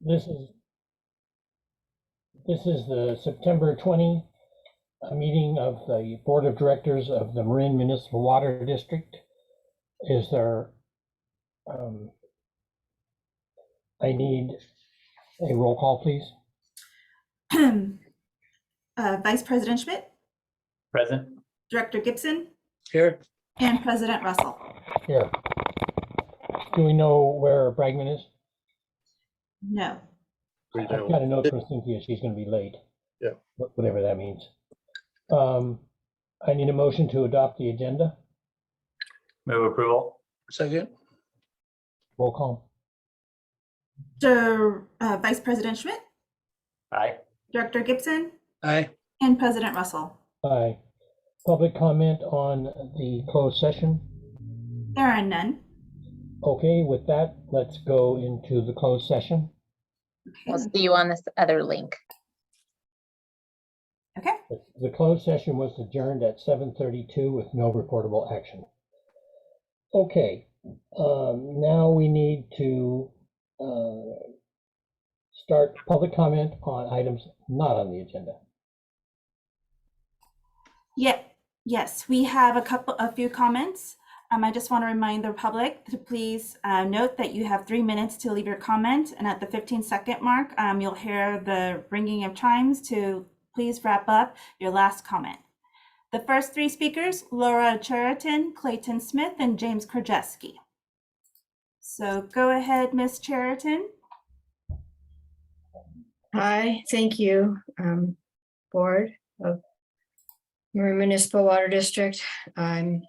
This is the September 20 meeting of the Board of Directors of the Marin Municipal Water District. Is there, I need a roll call, please. Vice President Schmidt, Present. Director Gibson, Here. and President Russell. Here. Do we know where Bragman is? No. I've got a note from Cynthia, she's gonna be late. Yeah. Whatever that means. I need a motion to adopt the agenda. Move approval. Second. Roll call. Vice President Schmidt, Aye. Director Gibson, Aye. and President Russell. Aye. Public comment on the closed session. There are none. Okay, with that, let's go into the closed session. We'll see you on this other link. Okay. The closed session was adjourned at 7:32 with no reportable action. Okay, now we need to start public comment on items not on the agenda. Yes, we have a few comments. I just want to remind the public to please note that you have 3 minutes to leave your comment, and at the 15-second mark, you'll hear the ringing of chimes to please wrap up your last comment. The first 3 speakers, Laura Cheriton, Clayton Smith, and James Krajewski. So go ahead, Ms. Cheriton. Hi, thank you, Board of Marin Municipal Water District. I'm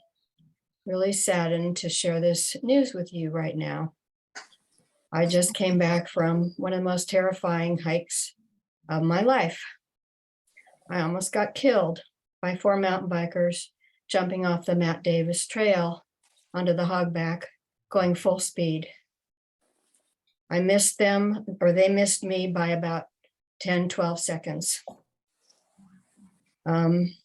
really saddened to share this news with you right now. I just came back from one of the most terrifying hikes of my life. I almost got killed by 4 mountain bikers jumping off the Matt Davis Trail onto the hogback, going full speed. I missed them, or they missed me by about 10, 12 seconds. And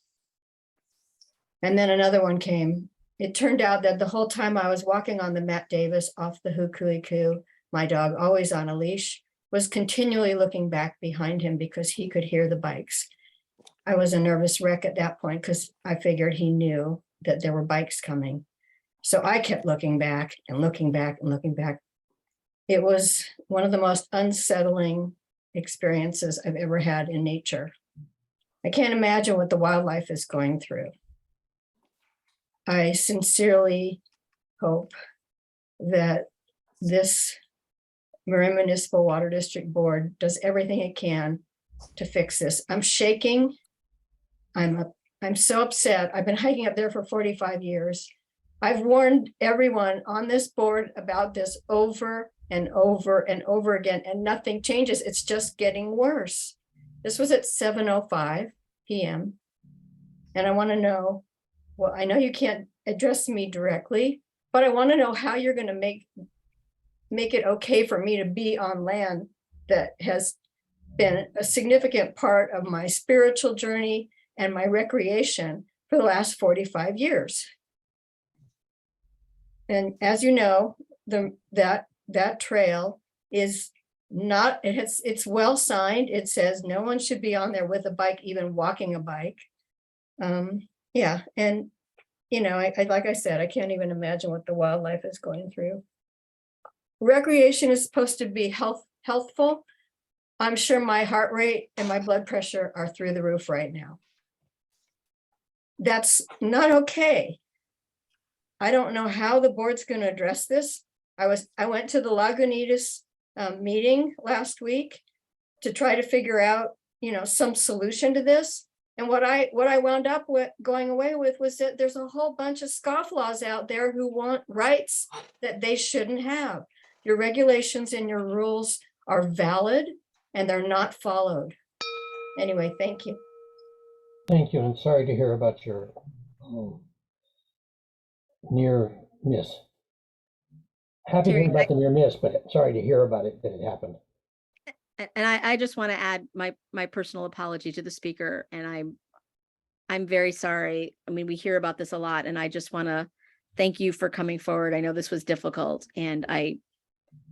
then another one came. It turned out that the whole time I was walking on the Matt Davis off the Hukuiku, my dog, always on a leash, was continually looking back behind him because he could hear the bikes. I was a nervous wreck at that point because I figured he knew that there were bikes coming. So I kept looking back and looking back and looking back. It was one of the most unsettling experiences I've ever had in nature. I can't imagine what the wildlife is going through. I sincerely hope that this Marin Municipal Water District Board does everything it can to fix this. I'm shaking. I'm so upset. I've been hiking up there for 45 years. I've warned everyone on this board about this over and over and over again, and nothing changes. It's just getting worse. This was at 7:05 p.m. And I want to know, well, I know you can't address me directly, but I want to know how you're going to make it okay for me to be on land that has been a significant part of my spiritual journey and my recreation for the last 45 years. And as you know, that trail is not, it's well signed. It says no one should be on there with a bike, even walking a bike. Yeah, and you know, like I said, I can't even imagine what the wildlife is going through. Recreation is supposed to be healthful. I'm sure my heart rate and my blood pressure are through the roof right now. That's not okay. I don't know how the board's going to address this. I went to the Lagunitas meeting last week to try to figure out, you know, some solution to this. And what I wound up with going away with was that there's a whole bunch of scofflaws out there who want rights that they shouldn't have. Your regulations and your rules are valid and they're not followed. Anyway, thank you. Thank you, and sorry to hear about your near miss. Happy to hear about the near miss, but sorry to hear about it, that it happened. And I just want to add my personal apology to the speaker, and I'm very sorry. I mean, we hear about this a lot, and I just want to thank you for coming forward. I know this was difficult, and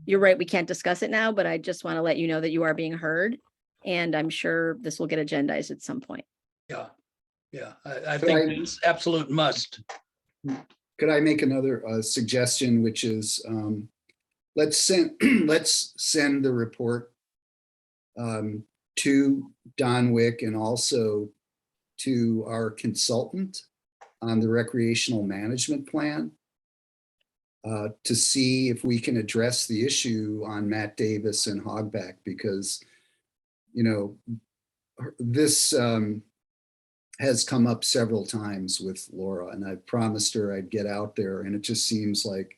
you're right, we can't discuss it now, but I just want to let you know that you are being heard. And I'm sure this will get agendized at some point. Yeah, yeah, I think it's absolute must. Could I make another suggestion, which is let's send the report to Don Wick and also to our consultant on the recreational management plan to see if we can address the issue on Matt Davis and Hogback, because, you know, this has come up several times with Laura, and I promised her I'd get out there, and it just seems like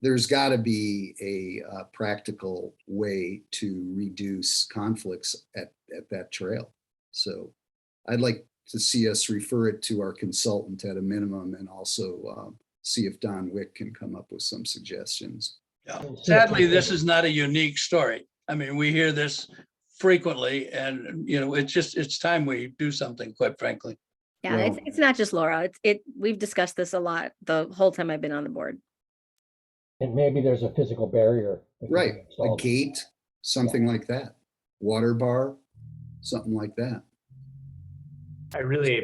there's got to be a practical way to reduce conflicts at that trail. So I'd like to see us refer it to our consultant at a minimum, and also see if Don Wick can come up with some suggestions. Yeah. Sadly, this is not a unique story. I mean, we hear this frequently, and you know, it's time we do something, quite frankly. Yeah, Well- it's not just Laura. We've discussed this a lot the whole time I've been on the board. And maybe there's a physical barrier. that can be Right, a installed. gate, something like that, water bar, something like that. I really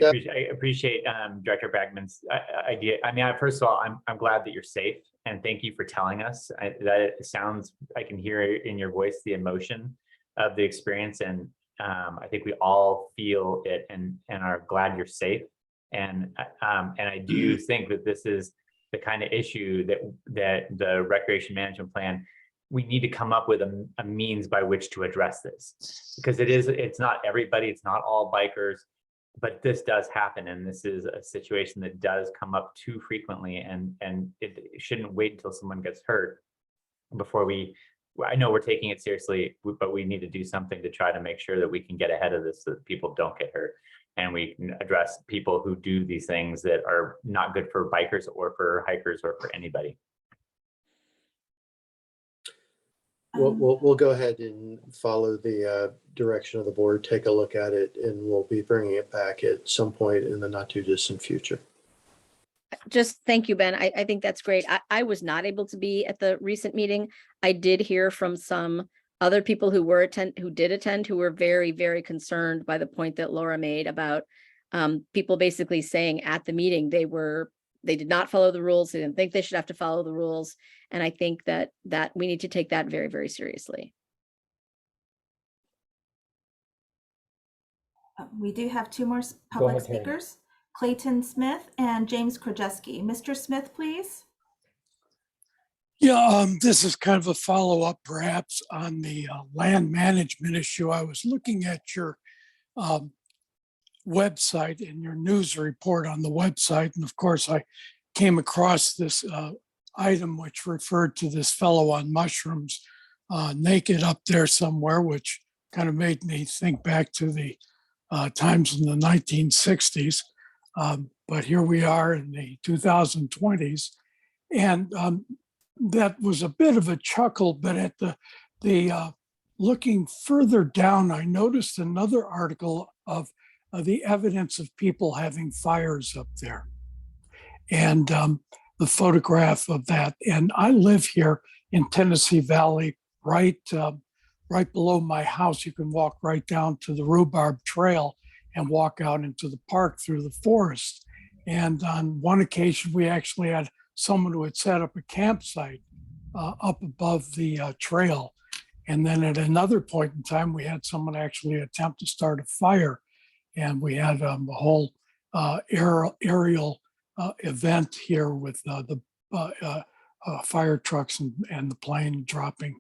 appreciate Director Bagman's idea. I mean, first of all, I'm glad that you're safe, and thank you for telling us. That it sounds, I can hear in your voice the emotion of the experience, and I think we all feel it and are glad you're safe. And I do think that this is the kind of issue that the recreation management plan, we need to come up with a means by which to address this, because it's not everybody, it's not all bikers, but this does happen, and this is a situation that does come up too frequently, and it shouldn't wait until someone gets hurt before I know we're taking it seriously, but we need to do something to try to make sure that we can get ahead of this so that people don't get hurt, and we can address people who do these things that are not good for bikers or for hikers or for anybody. We'll go ahead and follow the direction of the board, take a look at it, and we'll be bringing it back at some point in the not too distant future. Just thank you, Ben. I think that's great. I was not able to be at the recent meeting. I did hear from some other people who did attend, who were very, very concerned by the point that Laura made about people basically saying at the meeting they did not follow the rules. They didn't think they should have to follow the rules. And I think that we need to take that very, very seriously. We do have two more Go public ahead, Harry. speakers, Clayton Smith and James Krajewski. Mr. Smith, please. Yeah, this is kind of a follow-up perhaps on the land management issue. I was looking at your website and your news report on the website. And of course, I came across this item which referred to this fellow on mushrooms naked up there somewhere, which kind of made me think back to the times in the 1960s. But here we are in the 2020s. And that was a bit of a chuckle, but at the looking further down, I noticed another article of the evidence of people having fires up there, and the photograph of that. And I live here in Tennessee Valley, right below my house. You can walk right down to the Rhubarb Trail and walk out into the park through the forest. And on one occasion, we actually had someone who had set up a campsite up above the trail. And then at another point in time, we had someone actually attempt to start a fire. And we had a whole aerial event here with the fire trucks and the plane dropping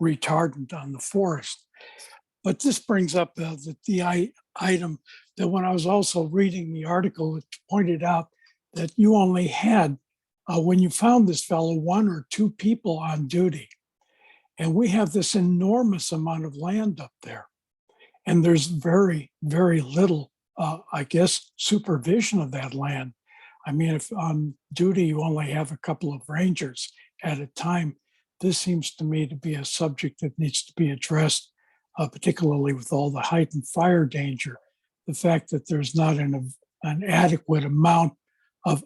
retardant on the forest. But this brings up the item that when I was also reading the article, it pointed out that you only had, when you found this fellow, 1 or 2 people on duty. And we have this enormous amount of land up there. And there's very, very little, I guess, supervision of that land. I mean, if on duty you only have a couple of rangers at a time, this seems to me to be a subject that needs to be addressed, particularly with all the heightened fire danger. The fact that there's not an adequate amount of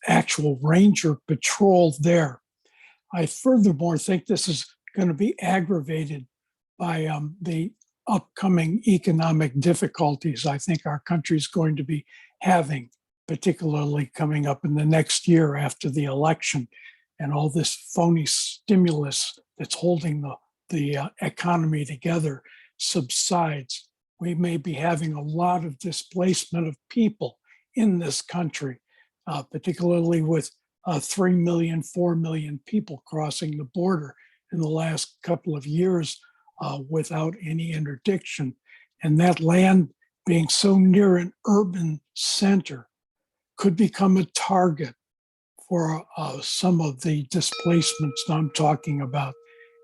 actual ranger patrol there. I furthermore think this is going to be aggravated by the upcoming economic difficulties I think our country is going to be having, particularly coming up in the next year after the election and all this phony stimulus that's holding the economy together subsides. We may be having a lot of displacement of people in this country, particularly with 3 million, 4 million people crossing the border in the last couple of years without any interdiction. And that land being so near an urban center could become a target for some of the displacements I'm talking about.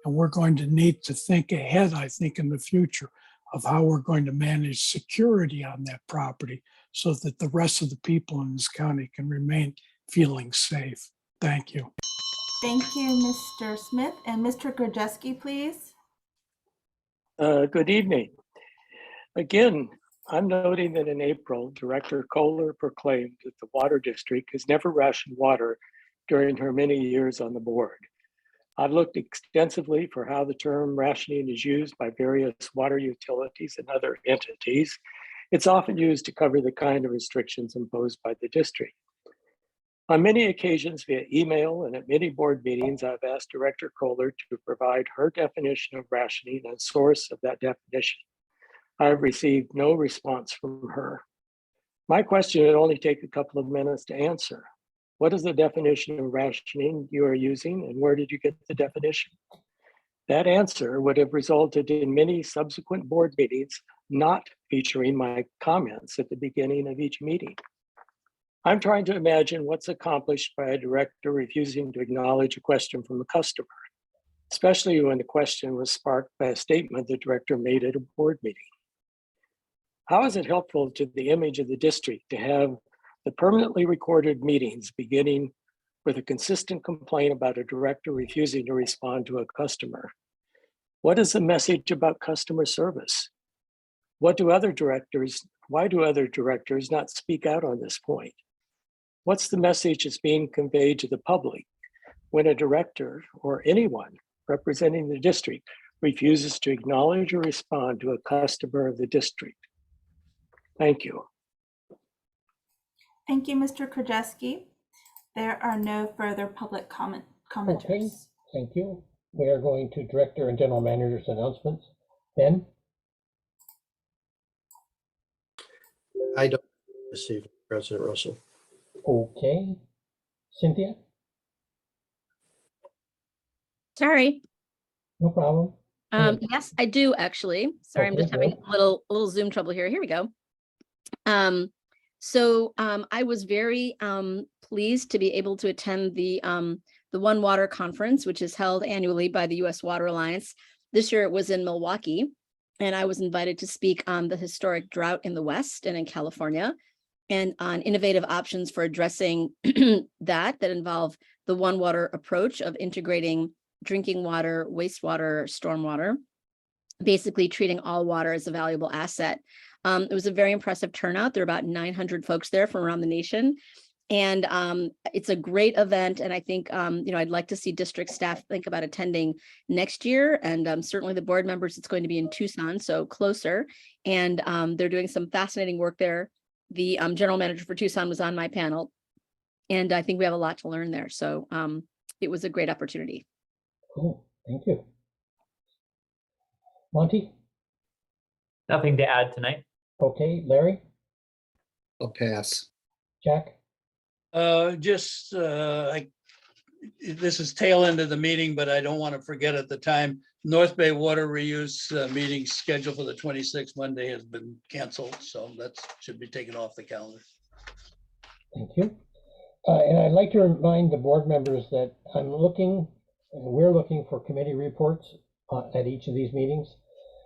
And we're going to need to think ahead, I think, in the future of how we're going to manage security on that property so that the rest of the people in this county can remain feeling safe. Thank you. Thank you, Mr. Smith. And Mr. Grzewski, please. Good evening. Again, I'm noting that in April, Director Kohler proclaimed that the Water District has never rationed water during her many years on the board. I've looked extensively for how the term rationing is used by various water utilities and other entities. It's often used to cover the kind of restrictions imposed by the district. On many occasions via email and at many board meetings, I've asked Director Kohler to provide her definition of rationing and source of that definition. I have received no response from her. My question would only take a couple of minutes to answer. What is the definition of rationing you are using and where did you get the definition? That answer would have resulted in many subsequent board meetings not featuring my comments at the beginning of each meeting. I'm trying to imagine what's accomplished by a director refusing to acknowledge a question from a customer, especially when the question was sparked by a statement the director made at a board meeting. How is it helpful to the image of the district to have the permanently recorded meetings beginning with a consistent complaint about a director refusing to respond to a customer? What is the message about customer service? Why do other directors not speak out on this point? What's the message that's being conveyed to the public when a director or anyone representing the district refuses to acknowledge or respond to a customer of the district? Thank you. Thank you, Mr. Krajewski. There are no further public commenters. Okay, thank you. We are going to Director and General Manager's announcements. Ben? I don't receive President Russell. Okay. Cynthia? Sorry. No problem. Yes, I do actually. Sorry, I'm Okay, just having good. a little Zoom trouble here. Here we go. I was very pleased to be able to attend the One Water Conference, which is held annually by the U.S. Water Alliance. This year it was in Milwaukee, and I was invited to speak on the historic drought in the West and in California, and on innovative options for addressing that involve the One Water approach of integrating drinking water, wastewater, stormwater, basically treating all water as a valuable asset. It was a very impressive turnout. There are about 900 folks there from around the nation. And it's a great event. And I think, I'd like to see district staff think about attending next year. And certainly the board members, it's going to be in Tucson, so closer. And they're doing some fascinating work there. The general manager for Tucson was on my panel. And I think we have a lot to learn there. So it was a great opportunity. Cool, thank you. Monty? Nothing to add tonight. Okay, Larry? I'll pass. Jack? This is tail end of the meeting, but I don't want to forget at the time, North Bay Water Reuse meeting scheduled for the 26th Monday has been canceled. So that should be taken off the calendar. Thank you. And I'd like to remind the board members that we're looking for committee reports at each of these meetings.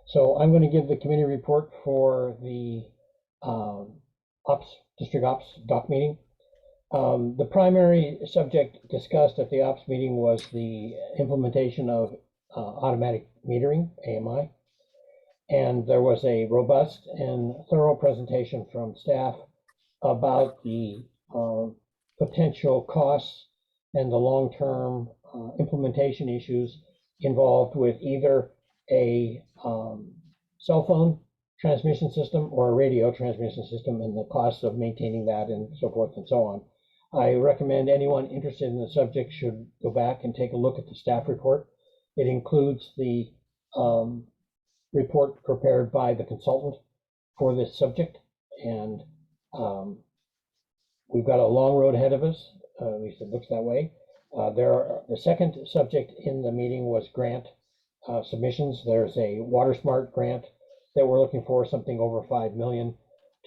So I'm going to give the committee report for the district ops doc meeting. The primary subject discussed at the ops meeting was the implementation of automatic metering, AMI. And there was a robust and thorough presentation from staff about the potential costs and the long-term implementation issues involved with either a cell phone transmission system or a radio transmission system and the costs of maintaining that and so forth and so on. I recommend anyone interested in the subject should go back and take a look at the staff report. It includes the report prepared by the consultant for this subject, and we've got a long road ahead of us, at least it looks that way. The second subject in the meeting was grant submissions. There's a WaterSmart grant that we're looking for, something over 5 million,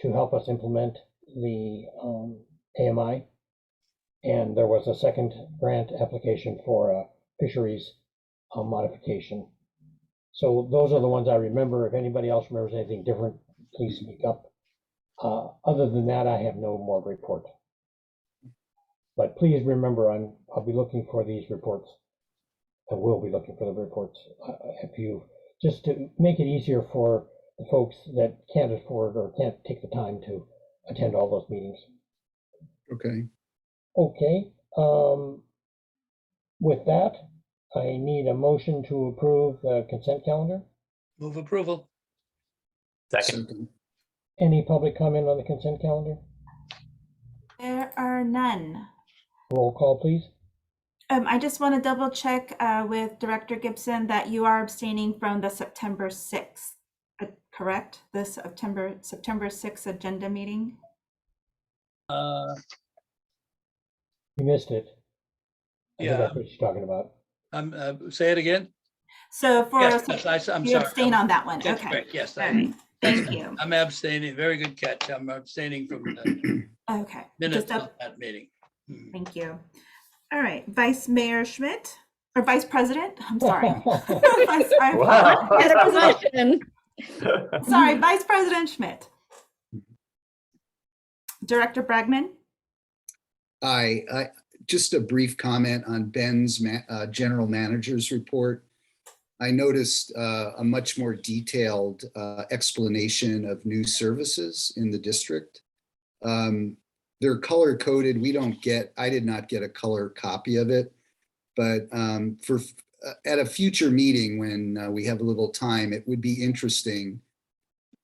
to help us implement the AMI. And there was a second grant application for a fisheries modification. So those are the ones I remember. If anybody else remembers anything different, please speak up. Other than that, I have no more report. But please remember, I'll be looking for these reports. I will be looking for the reports. If you, just to make it easier for the folks that can't afford or can't take the time to attend all those meetings. Okay. Okay. With that, I need a motion to approve the consent calendar. Move approval. Second. Any public comment on the consent calendar? There are none. Roll call, please. I just want to double check with Director Gibson that you are abstaining from the September 6th, correct? The September 6th agenda meeting? You missed it. I think Yeah. that's what she's talking about. Say it again. So for Yes, I'm you sorry. abstain on that one. That's Okay. correct. Yes, All right. Thank you. I'm abstaining. Very good catch. I'm abstaining from the Okay. minutes Just of that meeting. Thank you. All right, Vice Mayor Schmidt, or Vice President, I'm sorry. Vice President Schmidt. Director Bregman. I just a brief comment on Ben's general manager's report. I noticed a much more detailed explanation of new services in the district. They're color coded. I did not get a color copy of it, but at a future meeting when we have a little time, it would be interesting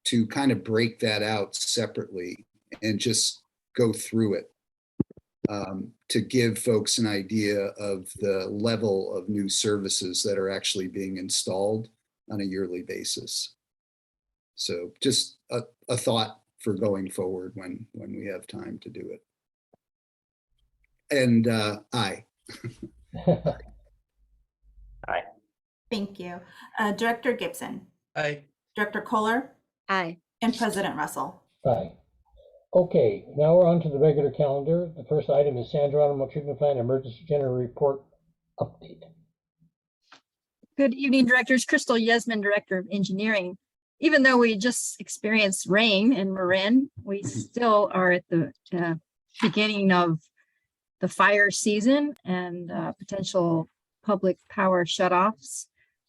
to kind of break that out separately and just go through it to give folks an idea of the level of new services that are actually being installed on a yearly basis. So just a thought for going forward when we have time to do it. And aye. Aye. Thank you. Director Gibson. Aye. Director Kohler. Aye. And President Russell. Aye. Okay, now we're on to the regular calendar. The first item is San Geronimo Treatment Plant Emergency Generator Report Update. Good evening, directors. Crystal Yesman, Director of Engineering. Even though we just experienced rain in Marin, we still are at the beginning of the fire season and potential public power shutoffs.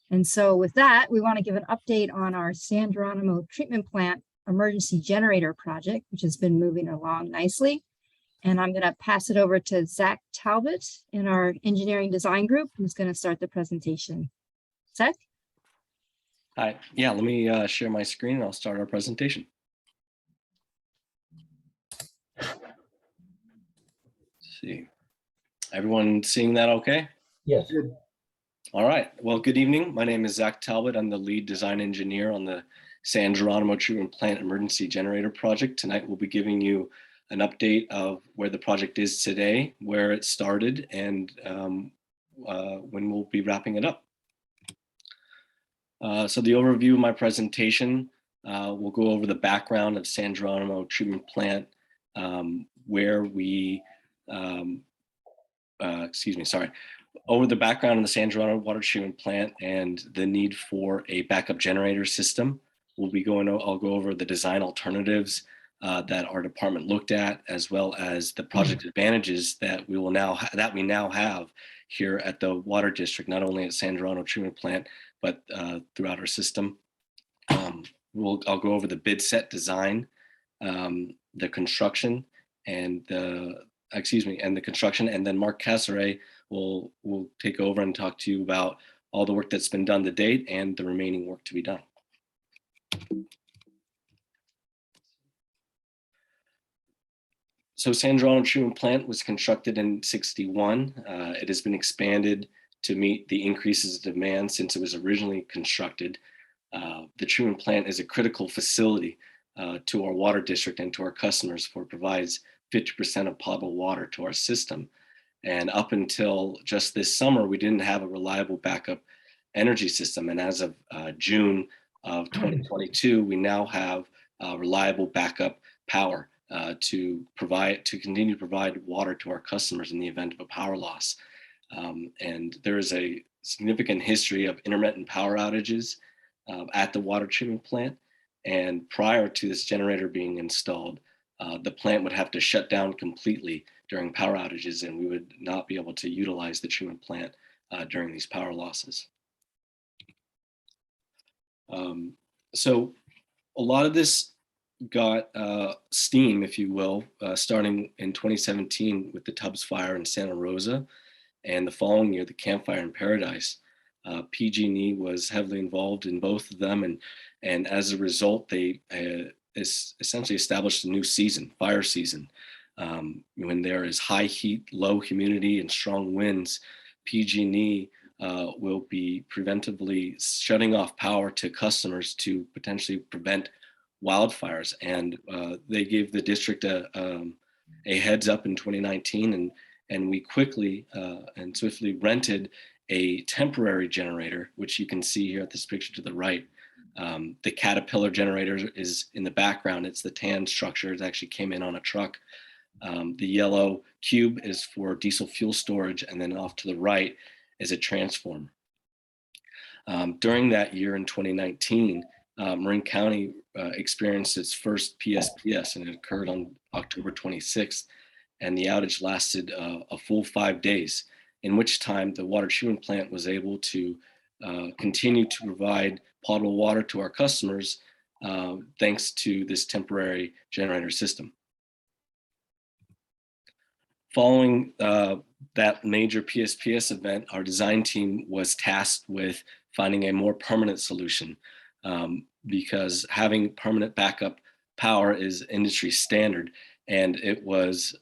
And so with that, we want to give an update on our San Geronimo Treatment Plant Emergency Generator Project, which has been moving along nicely. And I'm going to pass it over to Zach Talbot in our engineering design group, who's going to start the presentation. Zach? Hi, yeah, let me share my screen and I'll start our presentation. Let's see, everyone seeing that okay? Yes. All right, well, good evening. My name is Zach Talbot. I'm the lead design engineer on the San Geronimo Treatment Plant Emergency Generator Project. Tonight, we'll be giving you an update of where the project is today, where it started, and when we'll be wrapping it up. So the overview of my presentation, we'll go over the background of San Geronimo Treatment Plant, where we, over the background of the San Geronimo Water Treatment Plant and the need for a backup generator system. I'll go over the design alternatives that our department looked at, as well as the project advantages that we now have here at the Water District, not only at San Geronimo Treatment Plant, but throughout our system. I'll go over the bid set design, the construction, and the and the construction, and then Mark Casseret will take over and talk to you about all the work that's been done to date and the remaining work to be done. So San Geronimo treatment plant was constructed in '61. It has been expanded to meet the increases in demand since it was originally constructed. The treatment plant is a critical facility to our water district and to our customers, for it provides 50% of potable water to our system. And up until just this summer, we didn't have a reliable backup energy system. And as of June of 2022, we now have reliable backup power to continue to provide water to our customers in the event of a power loss. And there is a significant history of intermittent power outages at the water treatment plant. And prior to this generator being installed, the plant would have to shut down completely during power outages, and we would not be able to utilize the treatment plant during these power losses. So a lot of this got steam, if you will, starting in 2017 with the Tubbs fire in Santa Rosa, and the following year, the Camp Fire in Paradise. PG&E was heavily involved in both of them, and as a result, they essentially established a new season, fire season. When there is high heat, low humidity, and strong winds, PG&E will be preventively shutting off power to customers to potentially prevent wildfires. And they gave the district a heads up in 2019, and we quickly and swiftly rented a temporary generator, which you can see here at this picture to the right. The Caterpillar generator is in the background. It's the tan structure. It actually came in on a truck. The yellow cube is for diesel fuel storage, and then off to the right is a transformer. During that year in 2019, Marin County experienced its first PSPS, and it occurred on October 26th, and the outage lasted a full 5 days, in which time the water treatment plant was able to continue to provide potable water to our customers thanks to this temporary generator system. Following that major PSPS event, our design team was tasked with finding a more permanent solution, because having permanent backup power is industry standard, and it was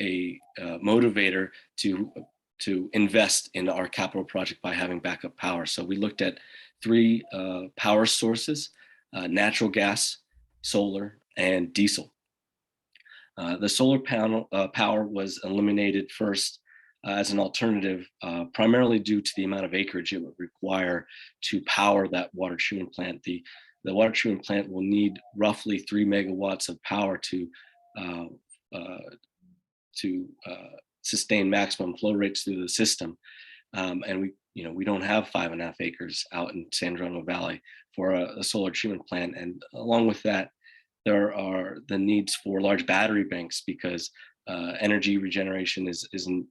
a motivator to invest in our capital project by having backup power. So we looked at 3 power sources: natural gas, solar, and diesel. The solar panel power was eliminated first as an alternative, primarily due to the amount of acreage it would require to power that water treatment plant. The water treatment plant will need roughly 3 megawatts of power to sustain maximum flow rates through the system. And we don't have 5.5 acres out in San Geronimo Valley for a solar treatment plant. And along with that, there are the needs for large battery banks, because energy regeneration isn't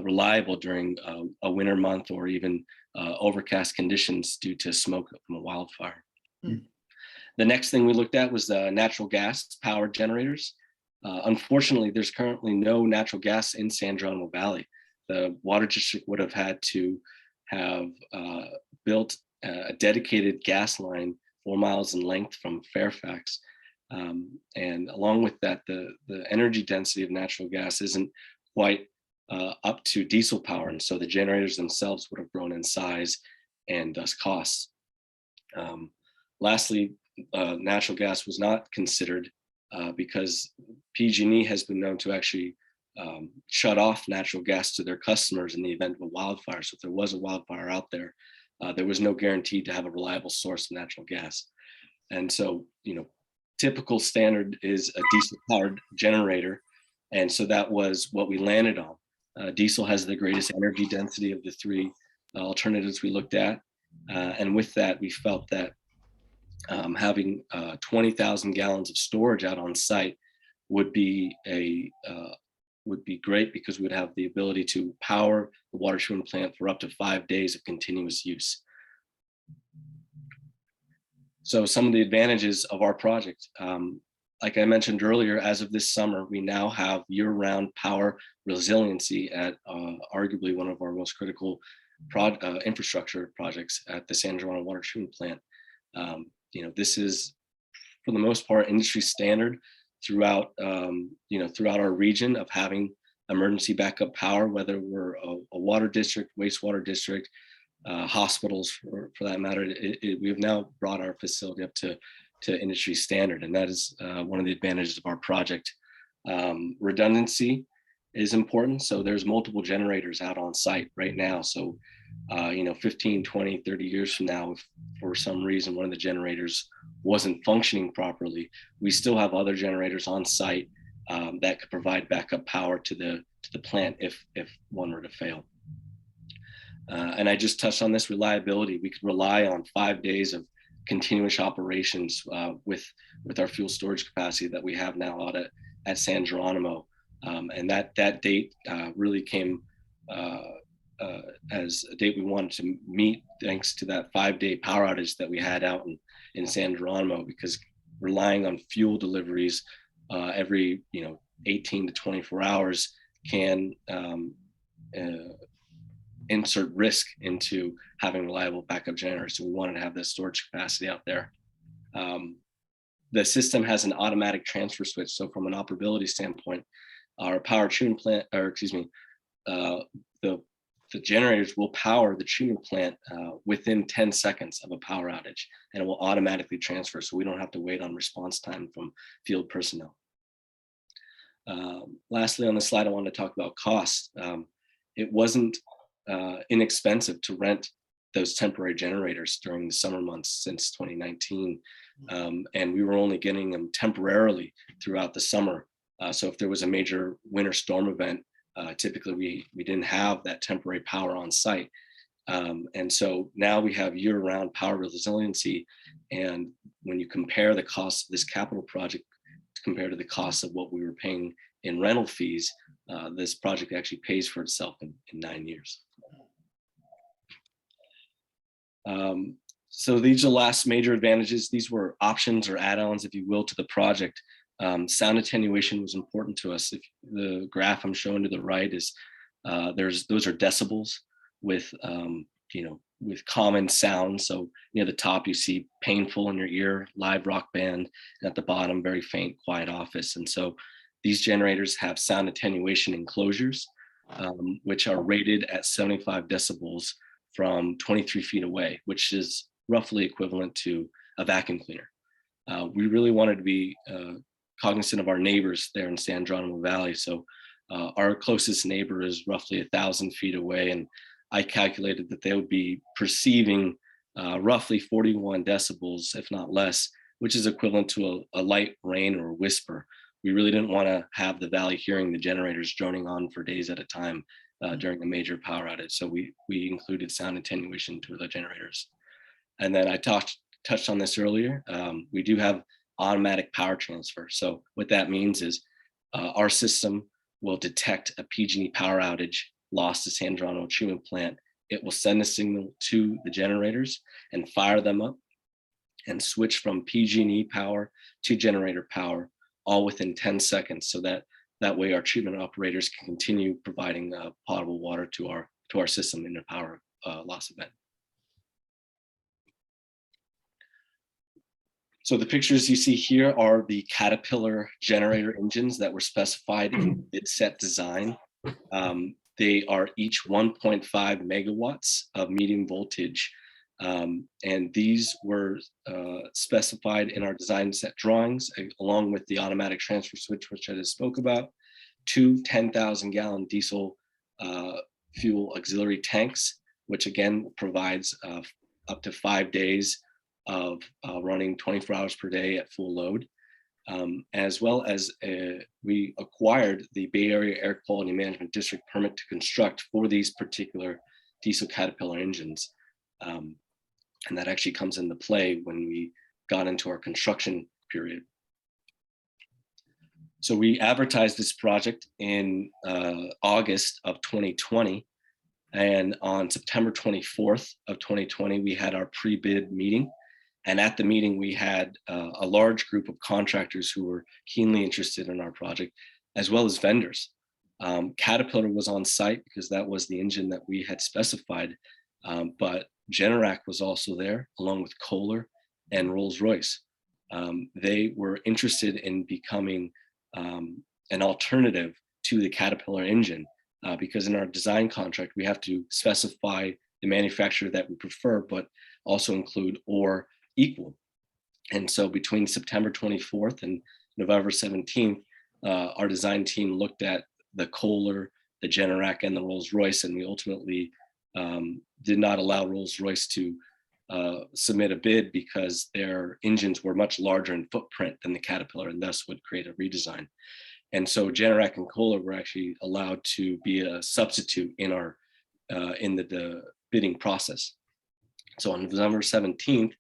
reliable during a winter month or even overcast conditions due to smoke from a wildfire. The next thing we looked at was natural gas powered generators. Unfortunately, there's currently no natural gas in San Geronimo Valley. The water district would have had to have built a dedicated gas line 4 miles in length from Fairfax. And along with that, the energy density of natural gas isn't quite up to diesel power. And so the generators themselves would have grown in size and thus costs. Lastly, natural gas was not considered because PG&E has been known to actually shut off natural gas to their customers in the event of a wildfire. So if there was a wildfire out there, there was no guarantee to have a reliable source of natural gas. And so, typical standard is a diesel powered generator. And so that was what we landed on. Diesel has the greatest energy density of the 3 alternatives we looked at. And with that, we felt that having 20,000 gallons of storage out on site would be great, because we would have the ability to power the water treatment plant for up to 5 days of continuous use. So some of the advantages of our project: like I mentioned earlier, as of this summer, we now have year-round power resiliency at arguably one of our most critical infrastructure projects at the San Geronimo Water Treatment Plant. This is, for the most part, industry standard throughout, throughout our region of having emergency backup power, whether we're a water district, wastewater district, hospitals for that matter. We have now brought our facility up to industry standard, and that is one of the advantages of our project. Redundancy is important, so there's multiple generators out on site right now. So 15, 20, 30 years from now, if for some reason one of the generators wasn't functioning properly, we still have other generators on site that could provide backup power to the plant if one were to fail. And I just touched on this reliability. We could rely on 5 days of continuous operations with our fuel storage capacity that we have now out at San Geronimo. And that date really came as a date we wanted to meet, thanks to that 5-day power outage that we had out in San Geronimo, because relying on fuel deliveries every 18 to 24 hours can insert risk into having reliable backup generators. So we wanted to have this storage capacity out there. The system has an automatic transfer switch. So from an operability standpoint, our power treatment plant, or excuse me, the generators will power the treatment plant within 10 seconds of a power outage, and it will automatically transfer. So we don't have to wait on response time from field personnel. Lastly, on the slide, I want to talk about cost. It wasn't inexpensive to rent those temporary generators during the summer months since 2019. And we were only getting them temporarily throughout the summer. So if there was a major winter storm event, typically we didn't have that temporary power on site. And so now we have year-round power resiliency. And when you compare the cost of this capital project compared to the cost of what we were paying in rental fees, this project actually pays for itself in 9 years. So these are the last major advantages. These were options or add-ons, if you will, to the project. Sound attenuation was important to us. If the graph I'm showing to the right is, those are decibels with, with common sound. So near the top, you see painful in your ear, live rock band, and at the bottom, very faint, quiet office. And so these generators have sound attenuation enclosures, which are rated at 75 decibels from 23 feet away, which is roughly equivalent to a vacuum cleaner. We really wanted to be cognizant of our neighbors there in San Geronimo Valley. So our closest neighbor is roughly 1,000 feet away, and I calculated that they would be perceiving roughly 41 decibels, if not less, which is equivalent to a light rain or a whisper. We really didn't want to have the valley hearing the generators droning on for days at a time during a major power outage. So we included sound attenuation to the generators. And then I touched on this earlier. We do have automatic power transfer. So what that means is our system will detect a PG&E power outage lost to San Geronimo treatment plant. It will send a signal to the generators and fire them up and switch from PG&E power to generator power, all within 10 seconds. So that way our treatment operators can continue providing potable water to our system in a power loss event. So the pictures you see here are the Caterpillar generator engines that were specified in the set design. They are each 1.5 megawatts of medium voltage. And these were specified in our design set drawings, along with the automatic transfer switch, which I just spoke about, 2 10,000-gallon diesel fuel auxiliary tanks, which again provides up to 5 days of running 24 hours per day at full load, as well as we acquired the Bay Area Air Quality Management District permit to construct for these particular diesel Caterpillar engines. And that actually comes into play when we got into our construction period. So we advertised this project in August of 2020. And on September 24th of 2020, we had our pre-bid meeting. And at the meeting, we had a large group of contractors who were keenly interested in our project, as well as vendors. Caterpillar was on site because that was the engine that we had specified, but Generac was also there, along with Kohler and Rolls-Royce. They were interested in becoming an alternative to the Caterpillar engine, because in our design contract, we have to specify the manufacturer that we prefer, but also include or equal. And so between September 24th and November 17th, our design team looked at the Kohler, the Generac, and the Rolls-Royce, and we ultimately did not allow Rolls-Royce to submit a bid because their engines were much larger in footprint than the Caterpillar, and thus would create a redesign. And so Generac and Kohler were actually allowed to be a substitute in our in the bidding process. So on November 17th,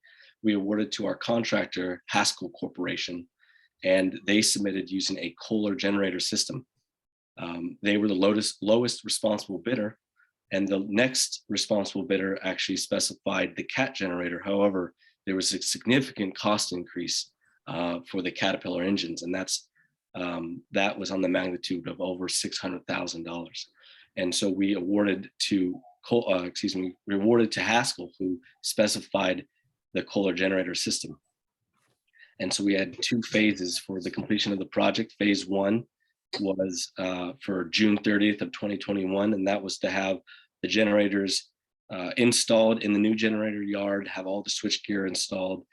we awarded to our contractor, Haskell Corporation, and they submitted using a Kohler generator system. They were the lowest responsible bidder, and the next responsible bidder actually specified the Cat generator. However, there was a significant cost increase for the Caterpillar engines, and that was on the magnitude of over $600,000. And so we awarded to Haskell, who specified the Kohler generator system. And so we had two phases for the completion of the project. Phase one was for June 30th of 2021, and that was to have the generators installed in the new generator yard, have all the switchgear installed,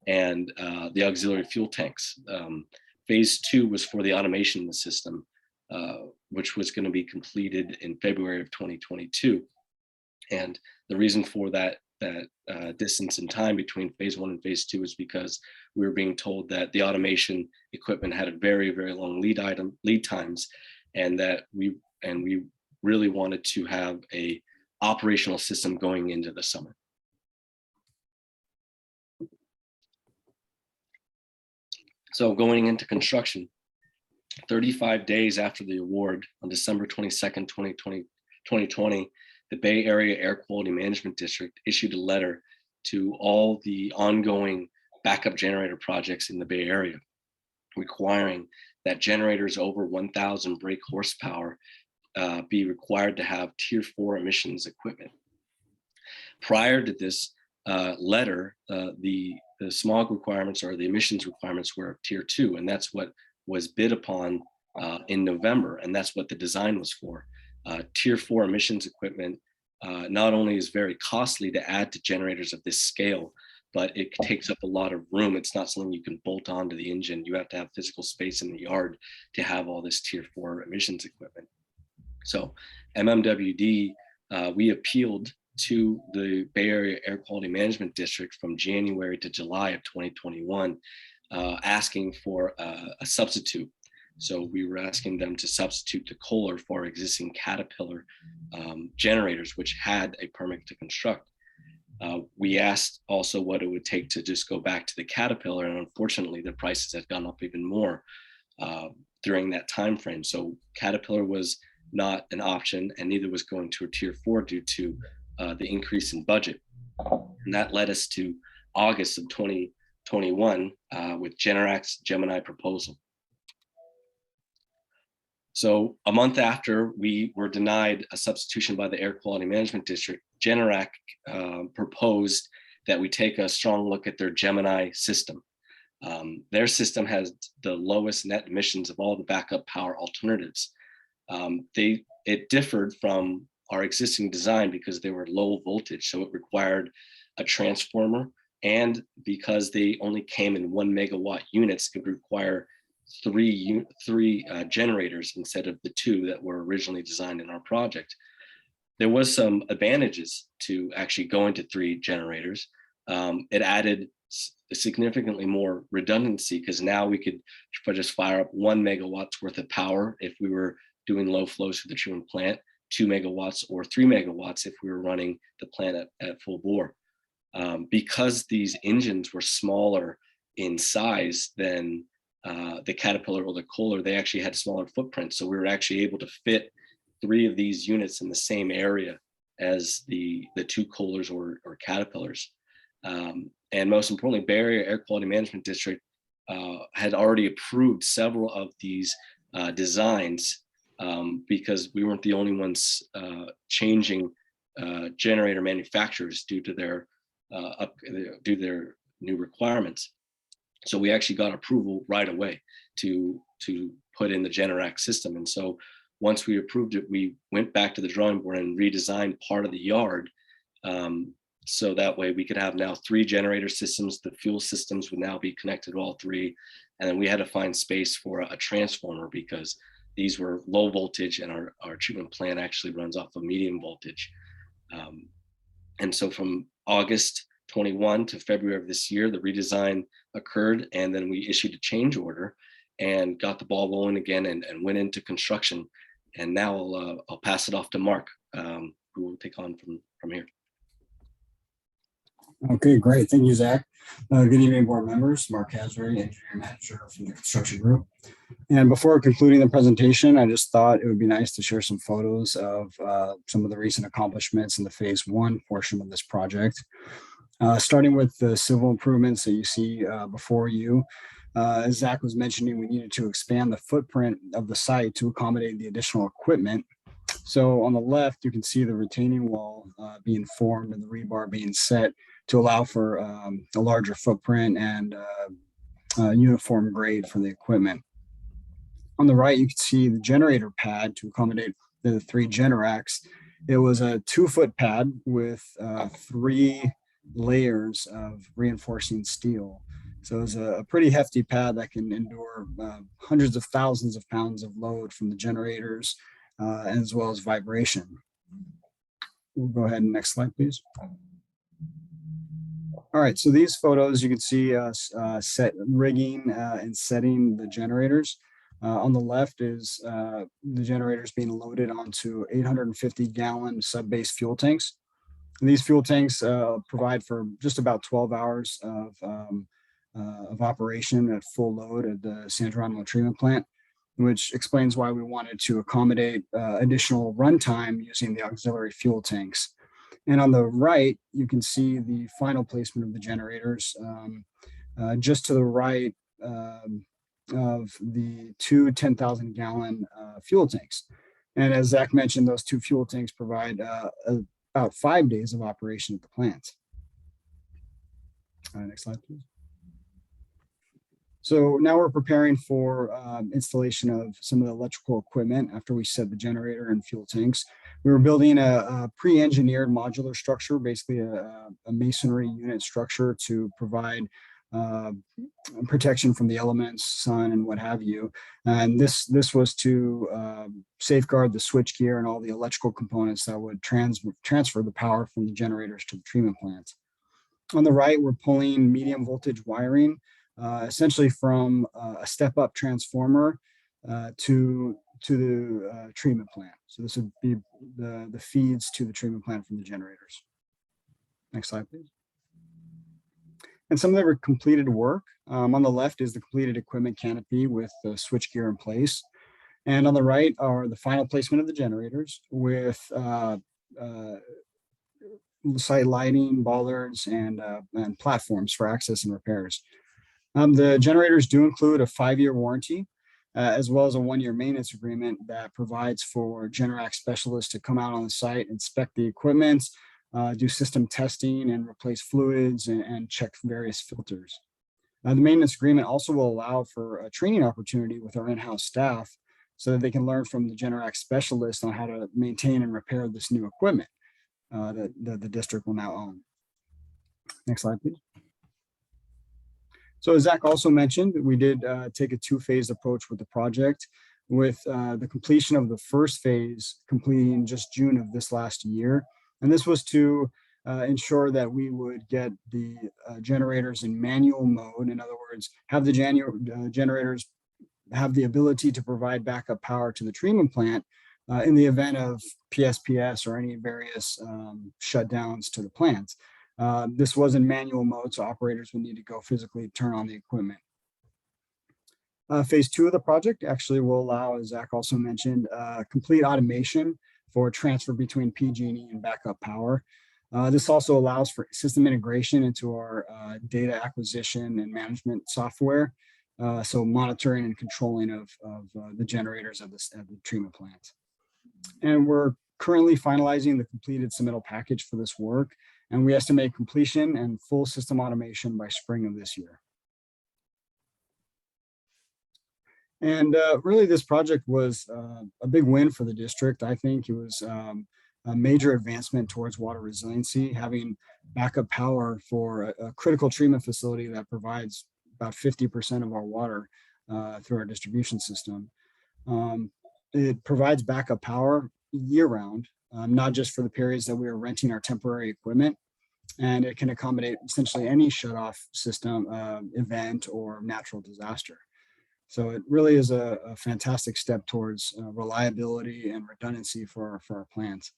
and the auxiliary fuel tanks. Phase two was for the automation of the system, which was going to be completed in February of 2022. And the reason for that distance in time between phase one and phase two is because we were being told that the automation equipment had a very, very long lead times, and that we really wanted to have a operational system going into the summer. So going into construction, 35 days after the award, on December 22nd, 2020, the Bay Area Air Quality Management District issued a letter to all the ongoing backup generator projects in the Bay Area, requiring that generators over 1,000 brake horsepower be required to have Tier 4 emissions equipment. Prior to this letter, the smog requirements or the emissions requirements were Tier 2, and that's what was bid upon in November, and that's what the design was for. Tier 4 emissions equipment not only is very costly to add to generators of this scale, but it takes up a lot of room. It's not something you can bolt onto the engine. You have to have physical space in the yard to have all this Tier 4 emissions equipment. So MMWD, we appealed to the Bay Area Air Quality Management District from January to July of 2021, asking for a substitute. So we were asking them to substitute the Kohler for our existing Caterpillar generators, which had a permit to construct. We asked also what it would take to just go back to the Caterpillar, and unfortunately the prices had gone up even more during that time frame. So Caterpillar was not an option, and neither was going to a Tier 4 due to the increase in budget. And that led us to August of 2021 with Generac's Gemini proposal. So a month after we were denied a substitution by the Air Quality Management District, Generac proposed that we take a strong look at their Gemini system. Their system has the lowest net emissions of all the backup power alternatives. It differed from our existing design because they were low voltage, so it required a transformer, and because they only came in 1 megawatt units, it would require three generators instead of the 2 that were originally designed in our project. There was some advantages to actually going to 3 generators. It added significantly more redundancy because now we could just fire up 1 megawatts worth of power if we were doing low flows through the treatment plant, 2 megawatts or 3 megawatts if we were running the plant at full bore. Because these engines were smaller in size than the Caterpillar or the Kohler, they actually had smaller footprints. So we were actually able to fit 3 of these units in the same area as the 2 Kohlers or Caterpillars. And most importantly, Bay Area Air Quality Management District had already approved several of these designs because we weren't the only ones changing generator manufacturers due to their new requirements. So we actually got approval right away to put in the Generac system. And so once we approved it, we went back to the drawing board and redesigned part of the yard. So that way we could have now 3 generator systems. The fuel systems would now be connected to all 3. And then we had to find space for a transformer because these were low voltage and our treatment plant actually runs off of medium voltage. And so from August 21 to February of this year, the redesign occurred, and then we issued a change order and got the ball rolling again and went into construction. And now I'll pass it off to Mark, who will take on from here. Okay, great. Thank you, Zach. Good evening, board members. Mark Hasbury, engineering manager from the construction group. And before concluding the presentation, I just thought it would be nice to share some photos of some of the recent accomplishments in the phase 1 portion of this project. Starting with the civil improvements that you see before you. As Zach was mentioning, we needed to expand the footprint of the site to accommodate the additional equipment. So on the left, you can see the retaining wall being formed and the rebar being set to allow for a larger footprint and uniform grade for the equipment. On the right, you can see the generator pad to accommodate the 3 Generacs. It was a 2-foot pad with 3 layers of reinforcing steel. So it's a pretty hefty pad that can endure hundreds of thousands of pounds of load from the generators, as well as vibration. We'll go ahead and next slide, please. All right, so these photos, you can see us rigging and setting the generators. On the left is the generators being loaded onto 850-gallon sub-base fuel tanks. And these fuel tanks provide for just about 12 hours of operation at full load at the San Geronimo treatment plant, which explains why we wanted to accommodate additional runtime using the auxiliary fuel tanks. And on the right, you can see the final placement of the generators just to the right of the 2 10,000-gallon fuel tanks. And as Zach mentioned, those 2 fuel tanks provide about 5 days of operation at the plant. Next slide, please. So now we're preparing for installation of some of the electrical equipment after we set the generator and fuel tanks. We were building a pre-engineered modular structure, basically a masonry unit structure to provide protection from the elements, sun, and what have you. And this was to safeguard the switchgear and all the electrical components that would transfer the power from the generators to the treatment plant. On the right, we're pulling medium voltage wiring, essentially from a step-up transformer to the treatment plant. So this would be the feeds to the treatment plant from the generators. Next slide, please. And some of the completed work. On the left is the completed equipment canopy with the switchgear in place. And on the right are the final placement of the generators with site lighting, bollards, and platforms for access and repairs. The generators do include a 5-year warranty, as well as a 1-year maintenance agreement that provides for Generac specialists to come out on the site, inspect the equipment, do system testing and replace fluids and check various filters. The maintenance agreement also will allow for a training opportunity with our in-house staff so that they can learn from the Generac specialists on how to maintain and repair this new equipment that the district will now own. Next slide, please. So as Zach also mentioned, we did take a 2-phase approach with the project, with the completion of the first phase completing just June of this last year. And this was to ensure that we would get the generators in manual mode. In other words, have the generators have the ability to provide backup power to the treatment plant in the event of PSPS or any various shutdowns to the plant. This was in manual mode, so operators would need to go physically turn on the equipment. Phase 2 of the project actually will allow, as Zach also mentioned, complete automation for transfer between PG&E and backup power. This also allows for system integration into our data acquisition and management software. So monitoring and controlling of the generators of the treatment plant. And we're currently finalizing the completed submittal package for this work. And we estimate completion and full system automation by spring of this year. And really, this project was a big win for the district. I think it was a major advancement towards water resiliency, having backup power for a critical treatment facility that provides about 50% of our water through our distribution system. It provides backup power year round, not just for the periods that we are renting our temporary equipment. And it can accommodate essentially any shutoff system, event, or natural disaster. So it really is a fantastic step towards reliability and redundancy for our plants.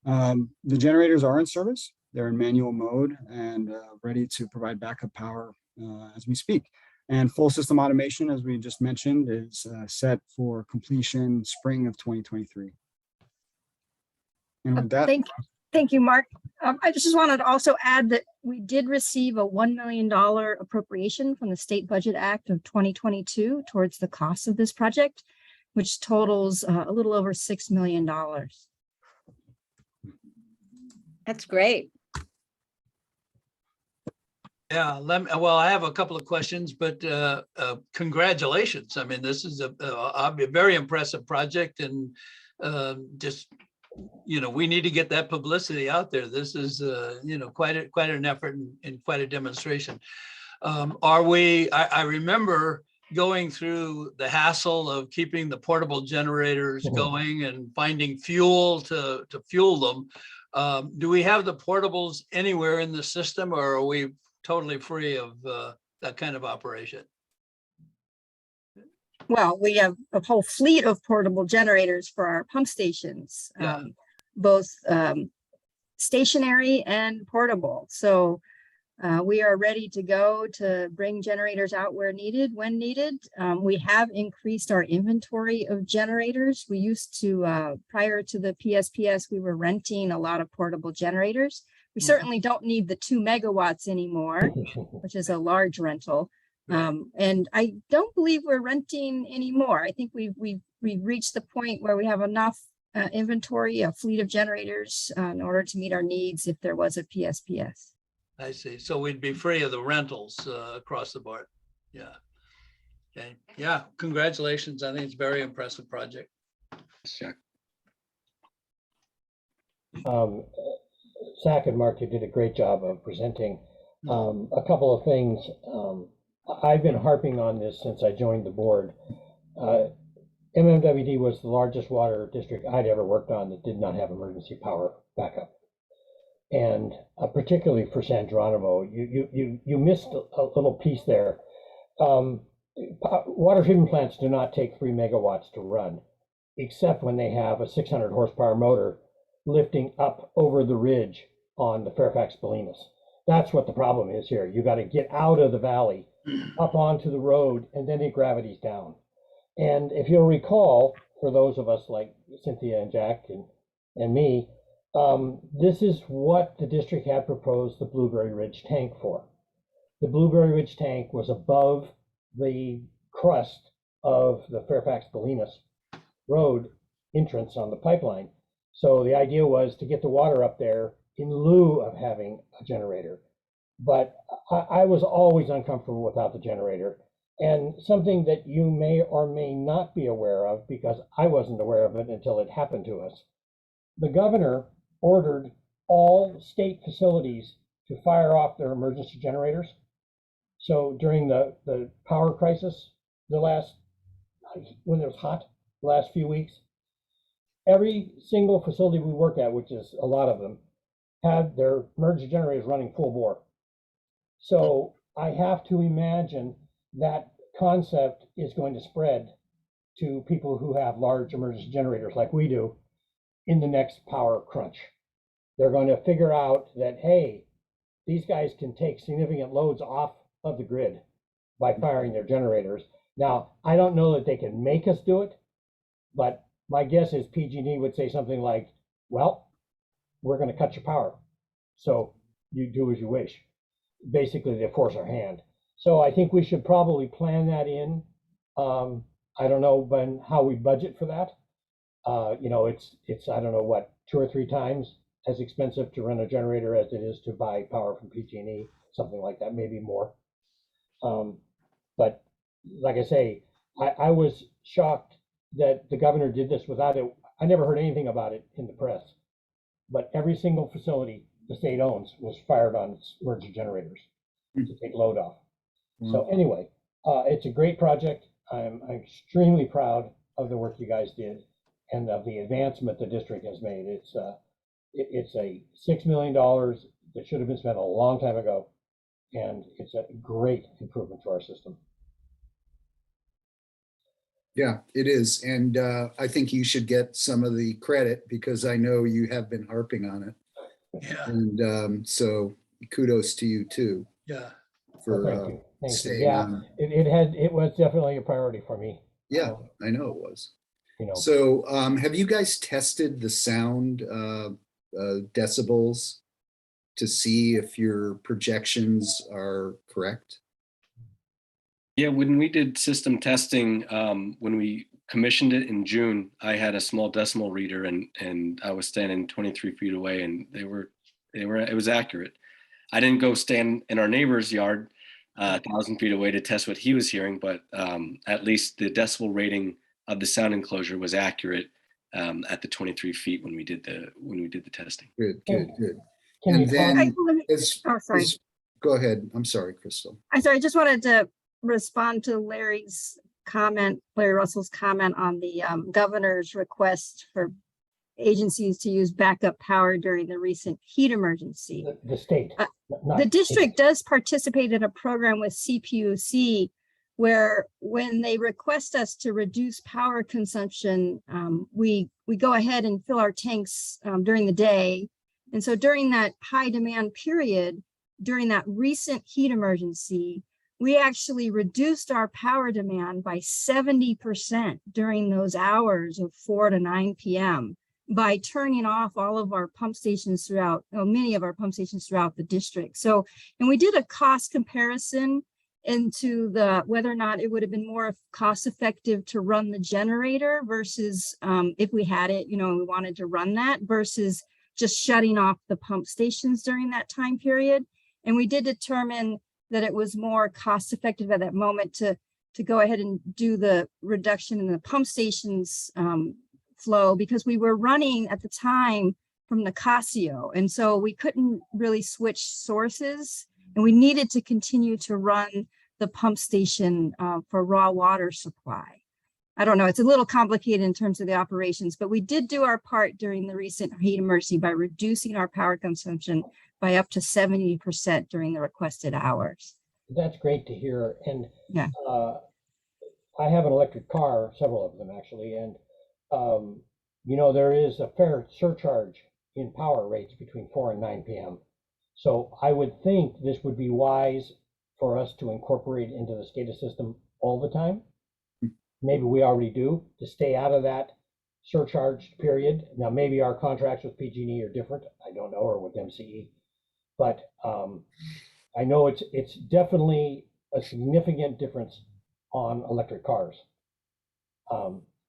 The generators are in service. They're in manual mode and ready to provide backup power as we speak. And full system automation, as we just mentioned, is set for completion spring of 2023. And with that, Thank you, Mark. I just wanted to also add that we did receive a $1 million appropriation from the State Budget Act of 2022 towards the cost of this project, which totals a little over $6 million. That's great. Yeah, well, I have a couple of questions, but congratulations. I mean, this is a very impressive project, and just, you know, we need to get that publicity out there. This is, you know, quite an effort and quite a demonstration. I remember going through the hassle of keeping the portable generators going and finding fuel to fuel them. Do we have the portables anywhere in the system, or are we totally free of that kind of operation? Well, we have a whole fleet of portable generators for our pump stations, Yeah. both stationary and portable. So we are ready to go to bring generators out where needed, when needed. We have increased our inventory of generators. We used to, prior to the PSPS, we were renting a lot of portable generators. We certainly don't need the 2 megawatts anymore, which is a large rental. And I don't believe we're renting anymore. I think we've reached the point where we have enough inventory, a fleet of generators in order to meet our needs if there was a PSPS. I see. So we'd be free of the rentals across the board. Yeah. Okay. Yeah. Congratulations. I think it's a very impressive project. Zach and Mark, you did a great job of presenting. A couple of things. I've been harping on this since I joined the board. MMWD was the largest water district I'd ever worked on that did not have emergency power backup. And particularly for San Geronimo, you missed a little piece there. Water treatment plants do not take 3 megawatts to run, except when they have a 600 horsepower motor lifting up over the ridge on the Fairfax Bolinas. That's what the problem is here. You got to get out of the valley, up onto the road, and then it gravity's down. And if you'll recall, for those of us like Cynthia and Jack and me, this is what the district had proposed the Blueberry Ridge tank for. The Blueberry Ridge tank was above the crust of the Fairfax Bolinas road entrance on the pipeline. So the idea was to get the water up there in lieu of having a generator. But I was always uncomfortable without the generator. And something that you may or may not be aware of, because I wasn't aware of it until it happened to us. The governor ordered all state facilities to fire off their emergency generators. So during the power crisis, when it was hot, the last few weeks, every single facility we work at, which is a lot of them, had their emergency generators running full bore. So I have to imagine that concept is going to spread to people who have large emergency generators like we do in the next power crunch. They're going to figure out that, hey, these guys can take significant loads off of the grid by firing their generators. Now, I don't know that they can make us do it, but my guess is PG&E would say something like, well, we're going to cut your power. So you do as you wish. Basically, they force our hand. So I think we should probably plan that in. I don't know, Ben, how we budget for that. You know, it's I don't know what, 2 or 3 times as expensive to run a generator as it is to buy power from PG&E, something like that, maybe more. But like I say, I was shocked that the governor did this without it. I never heard anything about it in the press. But every single facility the state owns was fired on its emergency generators to take load off. So anyway, it's a great project. I'm extremely proud of the work you guys did and of the advancement the district has made. It's a $6 million that should have been spent a long time ago, and it's a great improvement to our system. Yeah, it is. And I think you should get some of the credit because I know you have been harping on it. Yeah, And so kudos to you too yeah. for Thank you. Thank you. staying Yeah, on. it was definitely a priority for me. Yeah, I know it was. You know, So have you guys tested the sound decibels to see if your projections are correct? Yeah, when we did system testing, when we commissioned it in June, I had a small decimal reader and I was standing 23 feet away and it was accurate. I didn't go stand in our neighbor's yard 1,000 feet away to test what he was hearing, but at least the decibel rating of the sound enclosure was accurate at the 23 feet when we did the testing. Good, good, good. can And you talk? then sorry. Go ahead. I'm sorry, Crystal. I'm sorry, I just wanted to respond to Larry's comment, Larry Russell's comment on the governor's request for agencies to use backup power during the recent heat emergency. The state. not- The district does participate in a program with CPUC where when they request us to reduce power consumption, we go ahead and fill our tanks during the day. And so during that high demand period, during that recent heat emergency, we actually reduced our power demand by 70% during those hours of 4 to 9 p.m. by turning off all of our pump stations throughout, many of our pump stations throughout the district. So, and we did a cost comparison into whether or not it would have been more cost effective to run the generator versus if we had it, we wanted to run that versus just shutting off the pump stations during that time period. And we did determine that it was more cost effective at that moment to go ahead and do the reduction in the pump stations flow because we were running at the time from Nicasio. And so we couldn't really switch sources and we needed to continue to run the pump station for raw water supply. I don't know, it's a little complicated in terms of the operations, but we did do our part during the recent heat emergency by reducing our power consumption by up to 70% during the requested hours. That's great to hear. And yeah, I have an electric car, several of them actually, and there is a fair surcharge in power rates between 4 and 9 p.m. So I would think this would be wise for us to incorporate into the SCADA system all the time. Maybe we already do, to stay out of that surcharge period. Now, maybe our contracts with PG&E are different. I don't know, or with MCE. But I know it's definitely a significant difference on electric cars.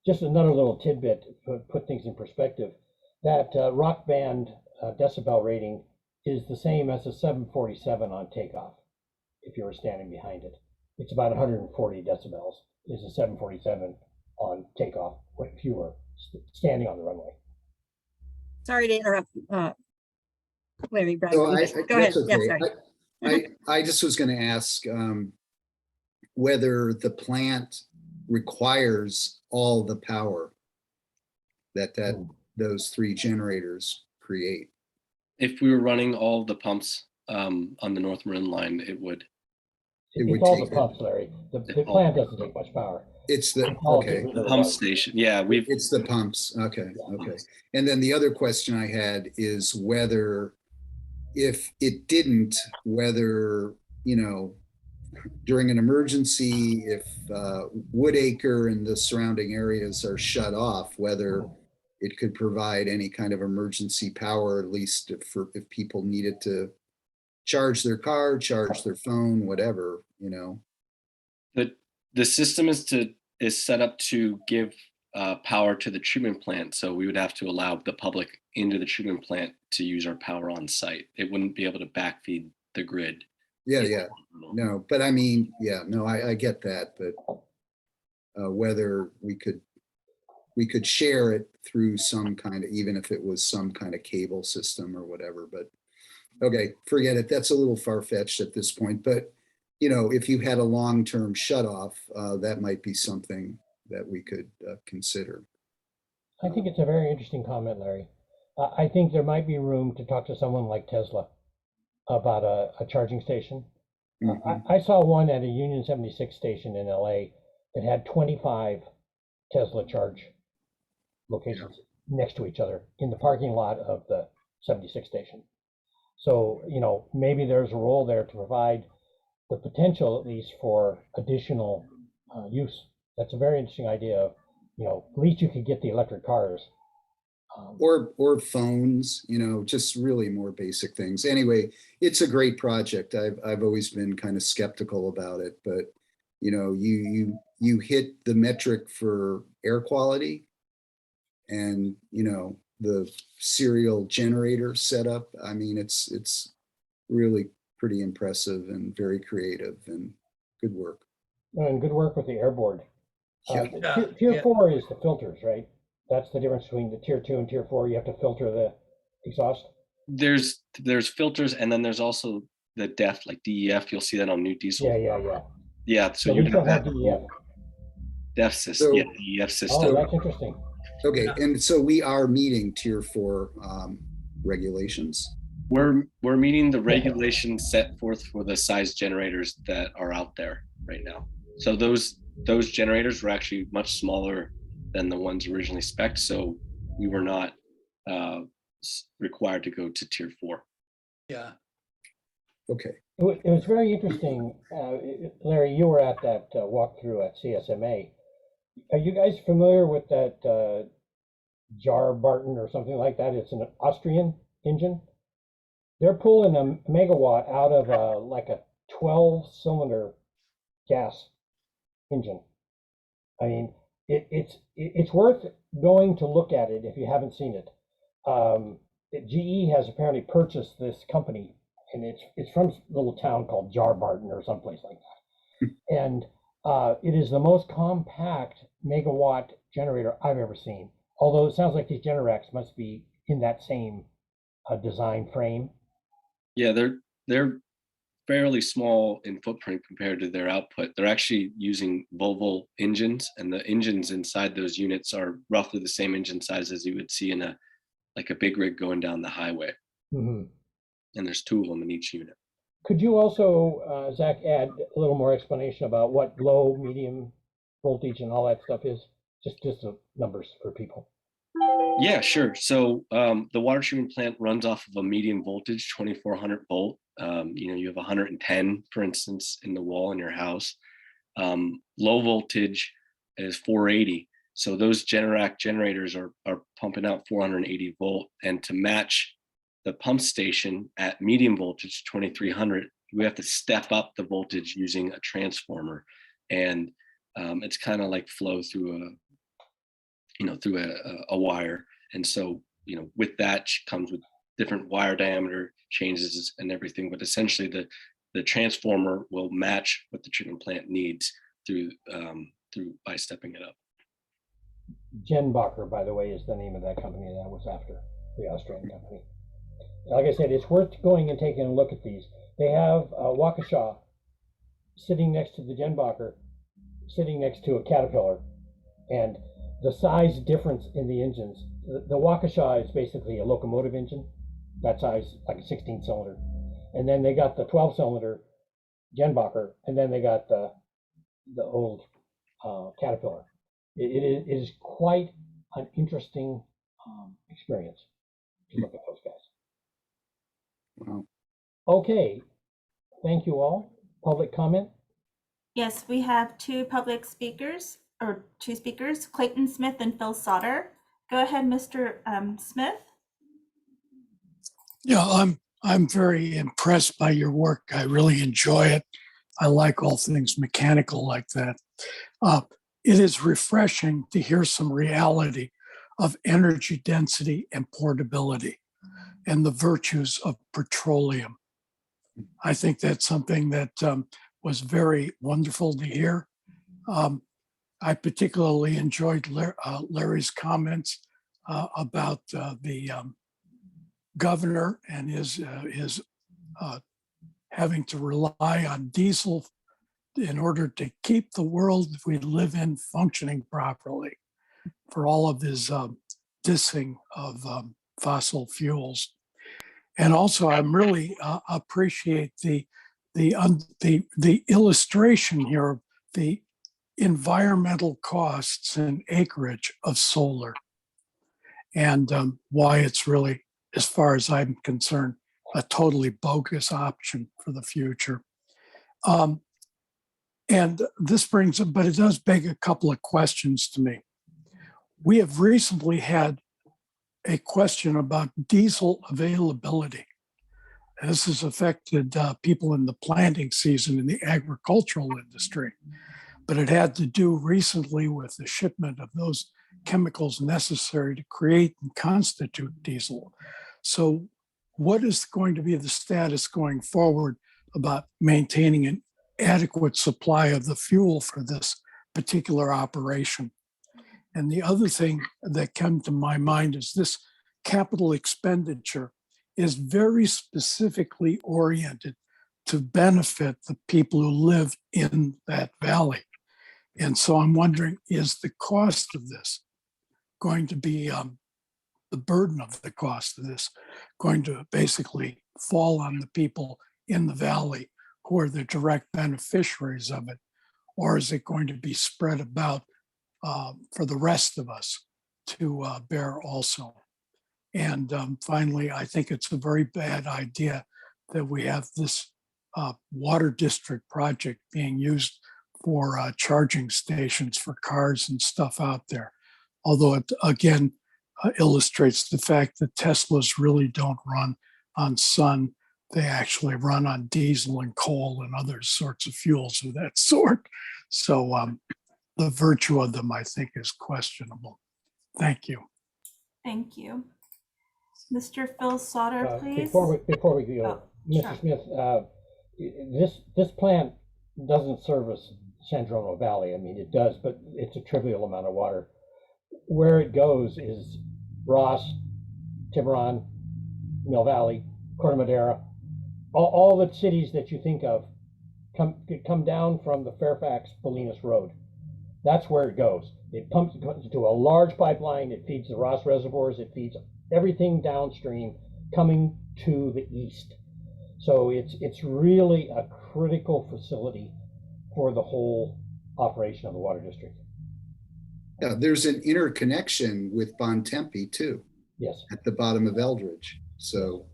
Just another little tidbit to put things in perspective. That rock band decibel rating is the same as a 747 on takeoff, if you were standing behind it. It's about 140 decibels is a 747 on takeoff if you were standing on the runway. Sorry to interrupt, Larry. Brad, So go ahead. okay. Yeah, sorry. I just was going to ask whether the plant requires all the power that those 3 generators create. If we were running all the pumps on the North Marin line, it would. It's all the pumps, Larry. The plant doesn't take much power. It's the pump station. Yeah, it's the pumps. Okay, okay. And then the other question I had is whether, if it didn't, whether during an emergency, if Woodacre and the surrounding areas are shut off, whether it could provide any kind of emergency power, at least if people needed to charge their car, charge their phone, whatever, you know. The system is set up to give power to the treatment plant. So we would have to allow the public into the treatment plant to use our power on site. It wouldn't be able to backfeed the grid. Yeah. No, but I mean, yeah, no, I get that, but whether we could share it through some kind of, even if it was some kind of cable system or whatever, but okay, forget it. That's a little far-fetched at this point, but you know, if you had a long-term shut-off, that might be something that we could consider. I think it's a very interesting comment, Larry. I think there might be room to talk to someone like Tesla about a charging station. I saw one at a Union 76 station in LA that had 25 Tesla charge locations next to each other in the parking lot of the 76 station. So, you know, maybe there's a role there to provide the potential, at least, for additional use. That's a very interesting idea. You know, at least you could get the electric cars. Or phones, you know, just really more basic things. Anyway, it's a great project. I've always been kind of skeptical about it, but you know, you hit the metric for air quality, and you know, the serial generator setup. I mean, it's really pretty impressive and very creative and good work. And good work with the air board. Yeah. Tier 4 is the filters, right? That's the difference between the tier 2 and tier 4. You have to filter the exhaust. There's filters, and then there's also the DEF, like DEF. You'll see that on new diesel. Yeah. So you have that DEF. DEF system. So, DEF system. Oh, that's interesting. Okay, and so we are meeting tier 4 regulations. We're meeting the regulations set forth for the size generators that are out there right now. So those generators were actually much smaller than the ones originally spec'd, so we were not required to go to tier 4. Yeah. Okay. It was very interesting. Larry, you were at that walkthrough at CSMA. Are you guys familiar with that Jar Barton or something like that? It's an Austrian engine. They're pulling a megawatt out of like a 12-cylinder gas engine. I mean, it's worth going to look at it if you haven't seen it. GE has apparently purchased this company, and it's from a little town called Jar Barton or someplace like that. And it is the most compact megawatt generator I've ever seen. Although it sounds like these Generacs must be in that same design frame. Yeah, they're fairly small in footprint compared to their output. They're actually using Volvo engines, and the engines inside those units are roughly the same engine size as you would see in a big rig going down the highway. Mm-hmm. And there's 2 of them in each unit. Could you also, Zach, add a little more explanation about what low, medium voltage and all that stuff is? Just the numbers for people. Yeah, sure. So the water treatment plant runs off of a medium voltage, 2400 volt. You know, you have 110, for instance, in the wall in your house. Low voltage is 480. So those Generac generators are pumping out 480 volt. And to match the pump station at medium voltage, 2300, we have to step up the voltage using a transformer. And it's kind of like flow through a wire. And so, you know, with that comes with different wire diameter changes and everything, but essentially the transformer will match what the treatment plant needs through by stepping it up. Genbacher, by the way, is the name of that company that was after, the Austrian company. Like I said, it's worth going and taking a look at these. They have a Waukesha sitting next to the Genbacher, sitting next to a Caterpillar, and the size difference in the engines. The Waukesha is basically a locomotive engine, that size, like a 16-cylinder. And then they got the 12-cylinder Genbacher, and then they got the old Caterpillar. It is quite an interesting experience to look at those guys. Wow. Okay, thank you all. Public comment? Yes, we have two speakers, Clayton Smith and Phil Sauter. Go ahead, Mr. Smith. Yeah, I'm very impressed by your work. I really enjoy it. I like all things mechanical like that. It is refreshing to hear some reality of energy density and portability and the virtues of petroleum. I think that's something that was very wonderful to hear. I particularly enjoyed Larry's comments about the governor and his having to rely on diesel in order to keep the world we live in functioning properly, for all of his dissing of fossil fuels. And also, I'm really appreciate the illustration here of the environmental costs and acreage of solar, and why it's really, as far as I'm concerned, a totally bogus option for the future. And this brings up, but it does beg a couple of questions to me. We have recently had a question about diesel availability. This has affected people in the planting season in the agricultural industry, but it had to do recently with the shipment of those chemicals necessary to create and constitute diesel. So what is going to be the status going forward about maintaining an adequate supply of the fuel for this particular operation? And the other thing that came to my mind is this capital expenditure is very specifically oriented to benefit the people who live in that valley. And so I'm wondering, is the cost of this going to be, the burden of the cost of this going to basically fall on the people in the valley who are the direct beneficiaries of it? Or is it going to be spread about for the rest of us to bear also? And finally, I think it's a very bad idea that we have this water district project being used for charging stations for cars and stuff out there. Although it again illustrates the fact that Teslas really don't run on sun. They actually run on diesel and coal and other sorts of fuels of that sort. So the virtue of them, I think, is questionable. Thank you. Thank you. Mr. Phil Sauter, please. Before we go, Oh, Mr. sure. Smith, this plant doesn't service San Bruno Valley. I mean, it does, but it's a trivial amount of water. Where it goes is Ross, Tiburon, Mill Valley, Corte Madera, all the cities that you think of come down from the Fairfax Bolinas Road. That's where it goes. It comes into a large pipeline. It feeds the Ross reservoirs. It feeds everything downstream coming to the east. So it's really a critical facility for the whole operation of the water district. Yeah, there's an interconnection with Bontempi too. Yes. At the bottom of Eldridge. So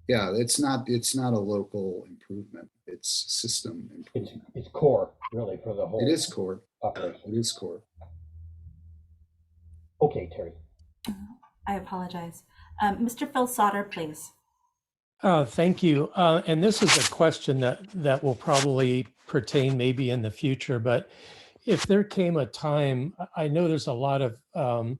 yeah, it's not a local improvement. It's system improvement. It's core, really, for the whole. It is core. Operation. It is core. Okay, Terry. I apologize. Mr. Phil Sauter, please. Thank you. And this is a question that will probably pertain maybe in the future, but if there came a time, I know there's a lot of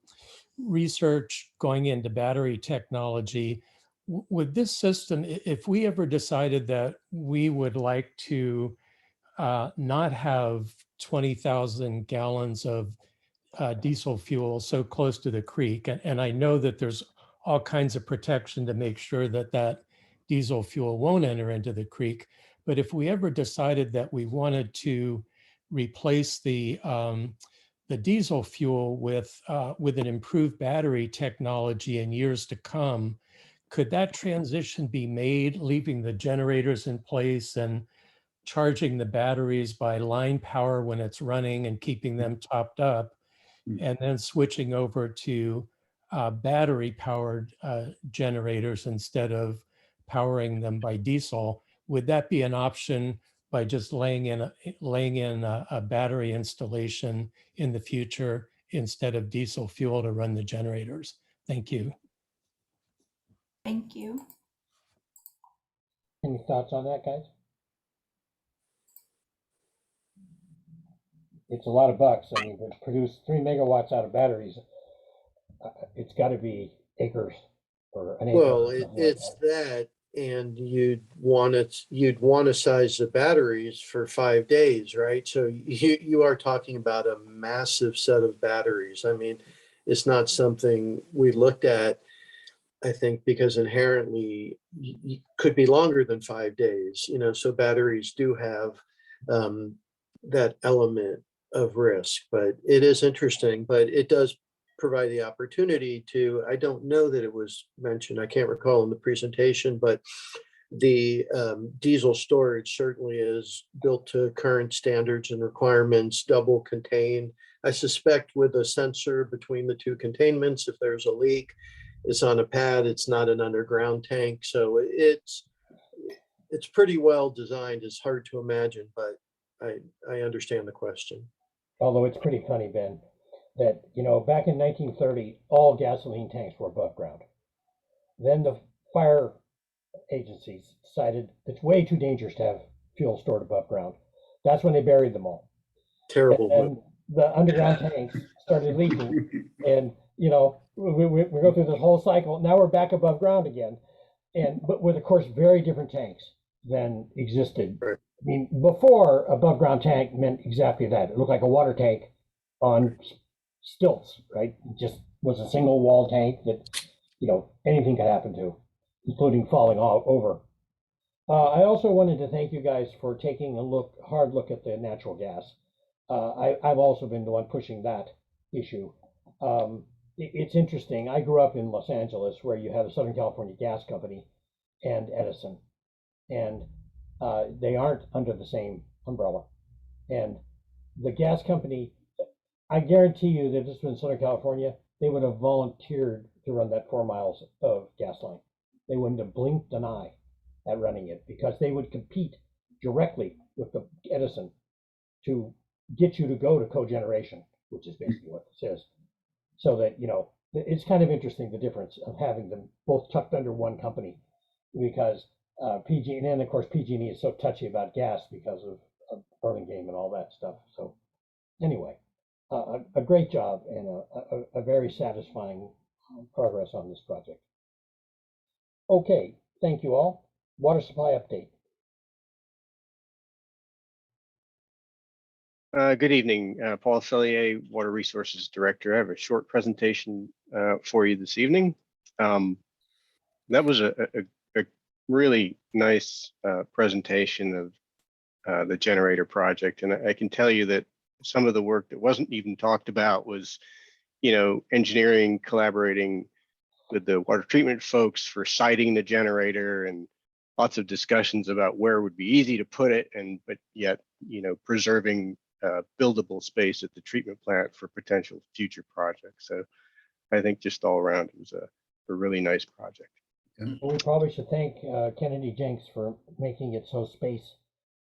research going into battery technology. With this system, if we ever decided that we would like to not have 20,000 gallons of diesel fuel so close to the creek, and I know that there's all kinds of protection to make sure that diesel fuel won't enter into the creek. But if we ever decided that we wanted to replace the diesel fuel with an improved battery technology in years to come, could that transition be made, leaving the generators in place and charging the batteries by line power when it's running and keeping them topped up, and then switching over to battery powered generators instead of powering them by diesel? Would that be an option by just laying in a battery installation in the future instead of diesel fuel to run the generators. Thank you. Thank you. Any thoughts on that, guys? It's a lot of bucks. I mean, to produce 3 megawatts out of batteries, it's got to be acres or an acre. Well, or something like it's that, and you'd want to size the batteries for 5 days, right? So you are talking about a massive set of batteries. I mean, it's not something we looked at, I think, because inherently could be longer than 5 days, you know, so batteries do have that element of risk, but it is interesting, but it does provide the opportunity to, I don't know that it was mentioned, I can't recall in the presentation, but the diesel storage certainly is built to current standards and requirements, double contain. I suspect with a sensor between the two containments, if there's a leak, it's on a pad, it's not an underground tank. So it's pretty well designed. It's hard to imagine, but I understand the question. Although it's pretty funny, Ben, that, you know, back in 1930, all gasoline tanks were above ground. Then the fire agencies decided it's way too dangerous to have fuel stored above ground. That's when they buried them all. Terrible. And the underground tanks started leaking, and you know, we go through this whole cycle. Now we're back above ground again, but with, of course, very different tanks than existed. Right. I mean, before, above ground tank meant exactly that. It looked like a water tank on stilts, right? It just was a single wall tank that, you know, anything could happen to, including falling all over. I also wanted to thank you guys for taking a hard look at the natural gas. I've also been the one pushing that issue. It's interesting. I grew up in Los Angeles, where you have a Southern California Gas Company and Edison, and they aren't under the same umbrella. And the gas company, I guarantee you that if this was in Southern California, they would have volunteered to run that 4 miles of gas line. They wouldn't have blinked an eye at running it, because they would compete directly with the Edison to get you to go to cogeneration, which is basically what this is. So that, you know, it's kind of interesting, the difference of having them both tucked under one company, because PG, and then of course PG&E is so touchy about gas because of Burlingame and all that stuff. So anyway, a great job and a very satisfying progress on this project. Okay, thank you all. Water supply update. Good evening, Paul Cellier, Water Resources Director. I have a short presentation for you this evening. That was a really nice presentation of the generator project, and I can tell you that some of the work that wasn't even talked about was, you know, engineering, collaborating with the water treatment folks for siting the generator, and lots of discussions about where it would be easy to put it, but yet, you know, preserving buildable space at the treatment plant for potential future projects. So I think just all around it was a really nice project. Well, we probably should thank Kennedy Jenks for making it so space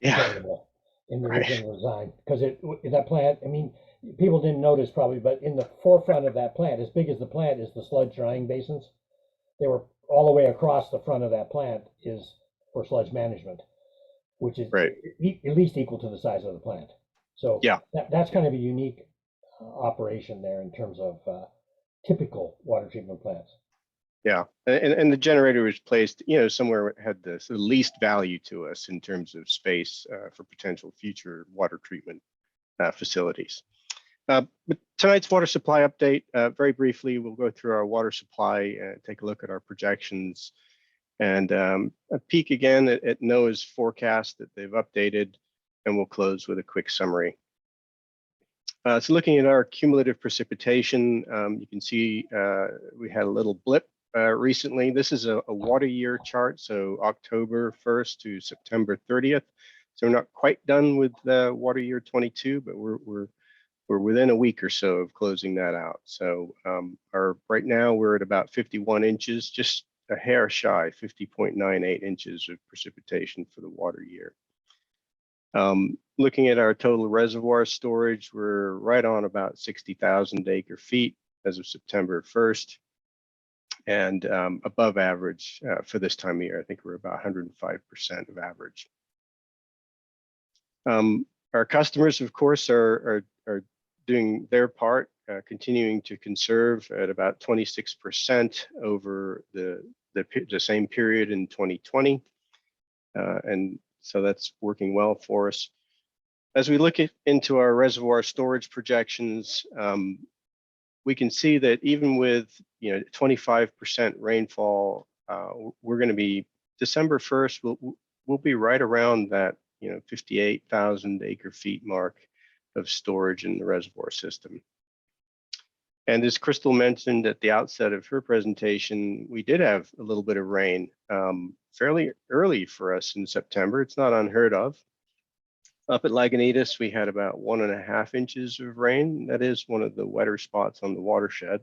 incredible in the original design, because that plant, I mean, people didn't notice probably, but in the forefront of that plant, as big as the plant is, the sludge drying basins, they were all the way across the front of that plant is for sludge management, which is at least equal to the size of the plant. So that's kind of a unique operation there in terms of typical water treatment plants. Yeah, and the generator was placed, you know, somewhere it had the least value to us in terms of space for potential future water treatment facilities. But tonight's water supply update, very briefly, we'll go through our water supply, take a look at our projections, and a peek again at Noaa's forecast that they've updated, and we'll close with a quick summary. So looking at our cumulative precipitation, you can see we had a little blip recently. This is a water year chart, so October 1st to September 30th. So we're not quite done with water year 22, but we're within a week or so of closing that out. So right now we're at about 51 inches, just a hair shy, 50.98 inches of precipitation for the water year. Looking at our total reservoir storage, we're right on about 60,000 acre feet as of September 1st, and above average for this time of year. I think we're about 105% of average. Our customers, of course, are doing their part, continuing to conserve at about 26% over the same period in 2020. And so that's working well for us. As we look into our reservoir storage projections, we can see that even with 25% rainfall, we're going to be December 1st. We'll be right around that 58,000 acre feet mark of storage in the reservoir system. And as Crystal mentioned at the outset of her presentation, we did have a little bit of rain fairly early for us in September. It's not unheard of. Up at Lagunitas, we had about 1.5 inches of rain. That is one of the wetter spots on the watershed.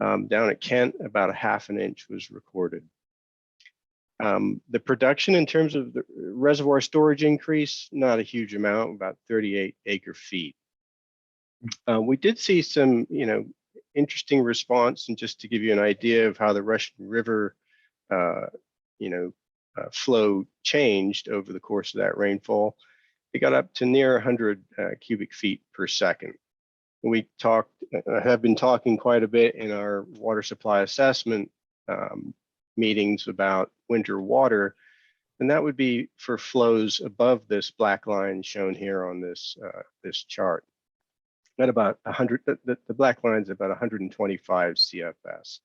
Down at Kent, about 1/2 inch was recorded. The production in terms of the reservoir storage increase, not a huge amount, about 38 acre feet. We did see some, interesting response, and just to give you an idea of how the Russian River, flow changed over the course of that rainfall. It got up to near 100 cubic feet per second. We have been talking quite a bit in our water supply assessment meetings about winter water, and that would be for flows above this black line shown here on this this chart. At about 100, the black line is about 125 CFS.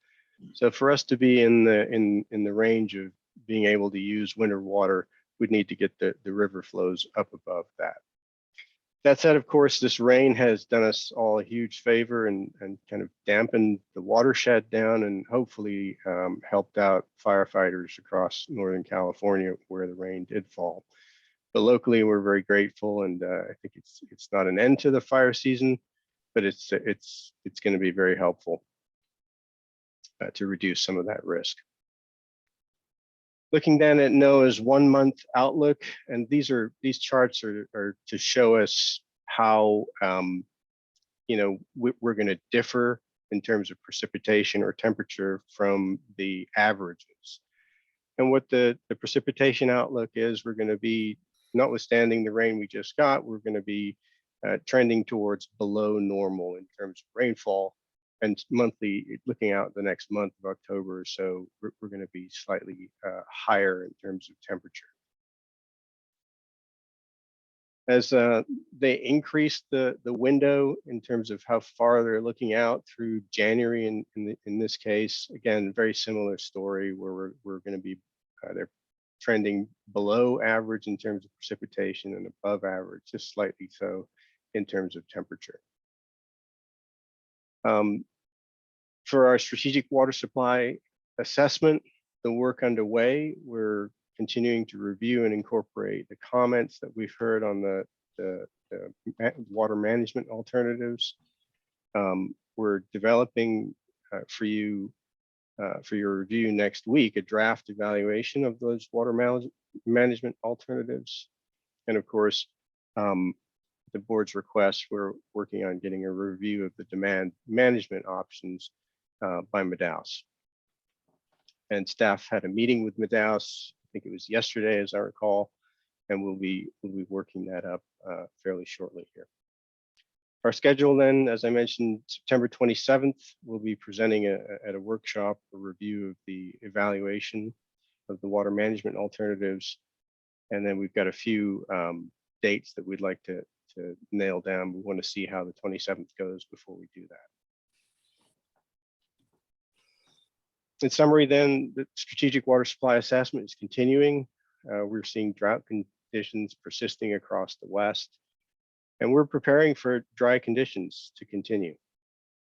So for us to be in the range of being able to use winter water, we'd need to get the river flows up above that. That said, of course, this rain has done us all a huge favor and kind of dampened the watershed down, and hopefully helped out firefighters across Northern California where the rain did fall. But locally, we're very grateful, and I think it's not an end to the fire season, but it's going to be very helpful to reduce some of that risk. Looking then at Noaa's 1-month outlook, and these charts are to show us how we're going to differ in terms of precipitation or temperature from the averages. And what the precipitation outlook is, we're going to be, notwithstanding the rain we just got, we're going to be trending towards below normal in terms of rainfall. And monthly, looking out the next month of October or so, we're going to be slightly higher in terms of temperature. As they increase the window in terms of how far they're looking out through January, in this case, again, very similar story where we're going to be, they're trending below average in terms of precipitation and above average, just slightly so in terms of temperature. For our strategic water supply assessment, the work underway, we're continuing to review and incorporate the comments that we've heard on the water management alternatives. We're developing for your review next week a draft evaluation of those water management alternatives. And of course, the board's request, we're working on getting a review of the demand management options by Madaus. And staff had a meeting with Madaus, I think it was yesterday, as I recall, and we'll be working that up fairly shortly here. Our schedule then, as I mentioned, September 27th, we'll be presenting at a workshop a review of the evaluation of the water management alternatives. And then we've got a few dates that we'd like to nail down. We want to see how the 27th goes before we do that. In summary, then, the strategic water supply assessment is continuing. We're seeing drought conditions persisting across the West, and we're preparing for dry conditions to continue.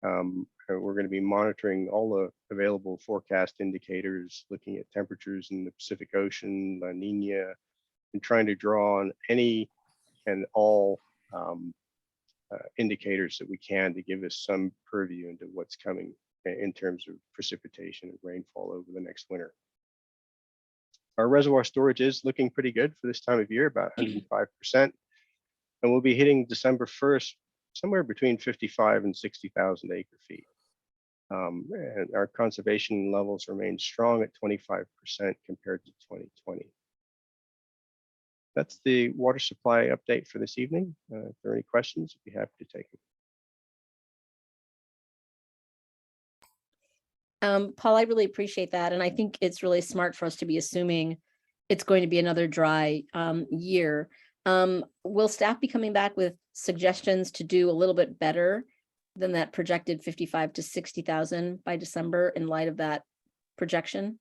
We're going to be monitoring all the available forecast indicators, looking at temperatures in the Pacific Ocean, La Nina, and trying to draw on any and all indicators that we can to give us some purview into what's coming in terms of precipitation and rainfall over the next winter. Our reservoir storage is looking pretty good for this time of year, about 105%. And we'll be hitting December 1st, somewhere between 55 and 60,000 acre feet. And our conservation levels remain strong at 25% compared to 2020. That's the water supply update for this evening. If there are any questions, I'd be happy to take them. Paul, I really appreciate that. And I think it's really smart for us to be assuming it's going to be another dry year. Will staff be coming back with suggestions to do a little bit better than that projected 55 to 60,000 by December in light of that projection?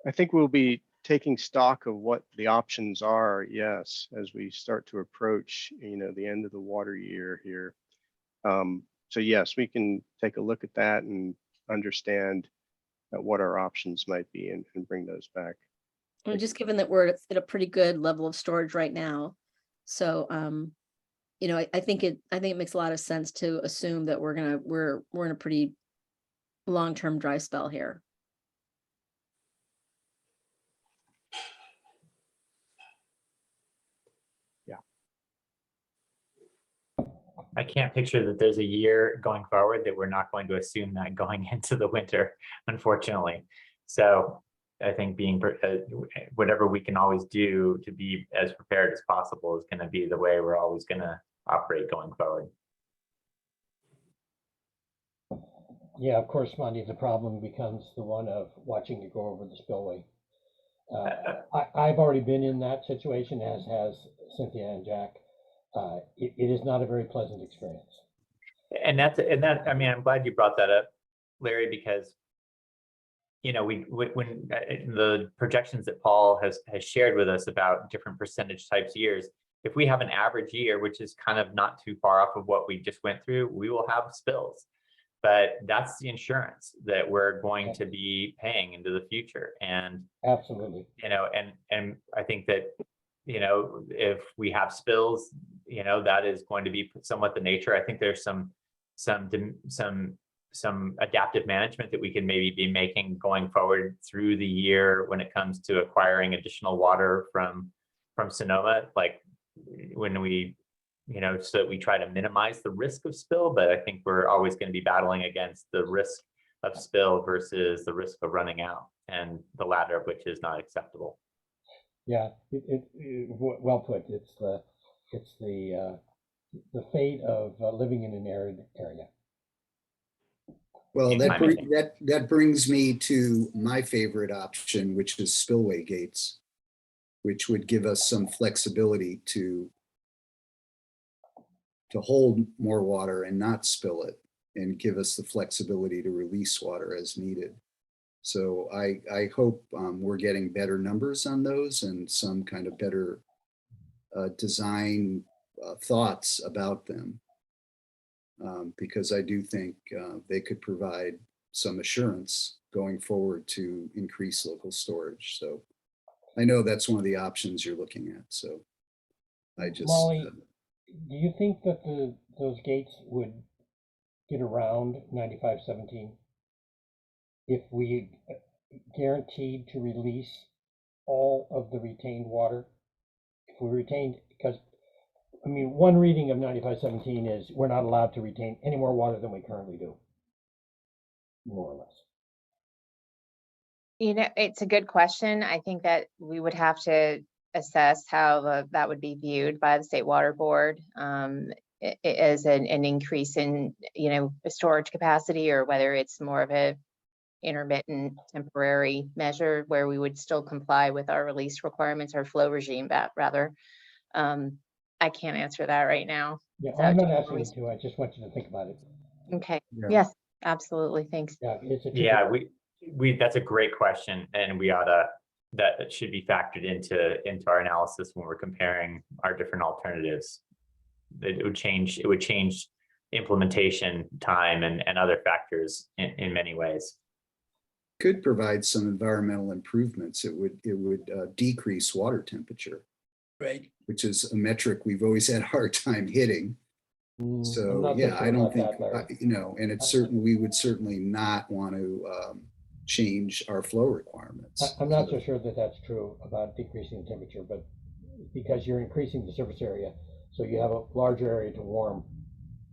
I think we'll be taking stock of what the options are, yes, as we start to approach, the end of the water year here. So yes, we can take a look at that and understand what our options might be and bring those back. And just given that we're at a pretty good level of storage right now. So, I think it makes a lot of sense to assume that we're in a pretty long-term dry spell here. I can't picture that there's a year going forward that we're not going to assume that going into the winter, unfortunately. So I think being whatever we can always do to be as prepared as possible is going to be the way we're always going to operate going forward. Yeah, of course, Monty, the problem becomes the one of watching it go over the spillway. I've already been in that situation, as has Cynthia and Jack. It is not a very pleasant experience. And I mean, I'm glad you brought that up, Larry, because when the projections that Paul has shared with us about different percentage types years, if we have an average year, which is kind of not too far off of what we just went through, we will have spills. But that's the insurance that we're going to be paying into the future. And absolutely, and I think that if we have spills, that is going to be somewhat the nature. I think there's some adaptive management that we can maybe be making going forward through the year when it comes to acquiring additional water from Sonoma, like when we, so that we try to minimize the risk of spill. But I think we're always going to be battling against the risk of spill versus the risk of running out, and the latter of which is not acceptable. Yeah, well put. It's the fate of living in an arid area. Well, that brings me to my favorite option, which is spillway gates, which would give us some flexibility to hold more water and not spill it, and give us the flexibility to release water as needed. So I hope we're getting better numbers on those and some kind of better design thoughts about them, because I do think they could provide some assurance going forward to increase local storage. So I know that's one of the options you're looking at. So I just Molly, do you think that those gates would get around 9517 if we guaranteed to release all of the retained water? If we retained, because I mean, one reading of 9517 is we're not allowed to retain any more water than we currently do, more or less. It's a good question. I think that we would have to assess how that would be viewed by the State Water Board as an increase in, storage capacity, or whether it's more of a intermittent temporary measure where we would still comply with our release requirements, our flow regime, rather. I can't answer that right now. Yeah, I'm not asking you to. I just want you to think about it. Okay. Yeah. Yes, absolutely. Thanks. Yeah, we that's a great question, and that should be factored into our analysis when we're comparing our different alternatives. It would change implementation time and other factors in many ways. could provide some environmental improvements. It would decrease water temperature, right? Which is a metric we've always had a hard time hitting. So yeah, I don't think, and it's certain, we would certainly not want to change our flow requirements. I'm not so sure that that's true about decreasing the temperature, but because you're increasing the surface area, so you have a larger area to warm.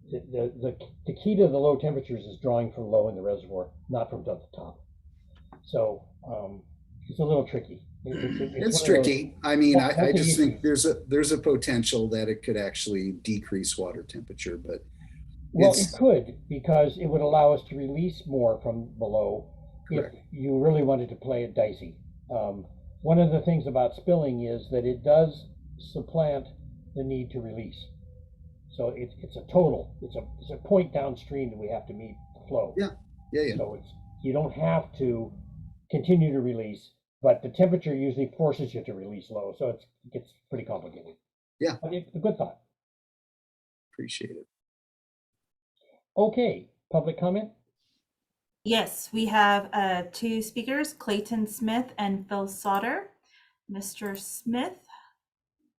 The key to the low temperatures is drawing from low in the reservoir, not from the top. So it's a little tricky. It's tricky. I mean, I just think there's a potential that it could actually decrease water temperature, but well, it could, because it would allow us to release more from below if you really wanted to play it dicey. One of the things about spilling is that it does supplant the need to release. So it's a total, it's a point downstream that we have to meet the flow. Yeah. So you don't have to continue to release, but the temperature usually forces you to release low, so it gets pretty complicated. Yeah. But it's a good thought. Appreciate it. Okay, public comment? Yes, we have two speakers, Clayton Smith and Phil Sauter. Mr. Smith,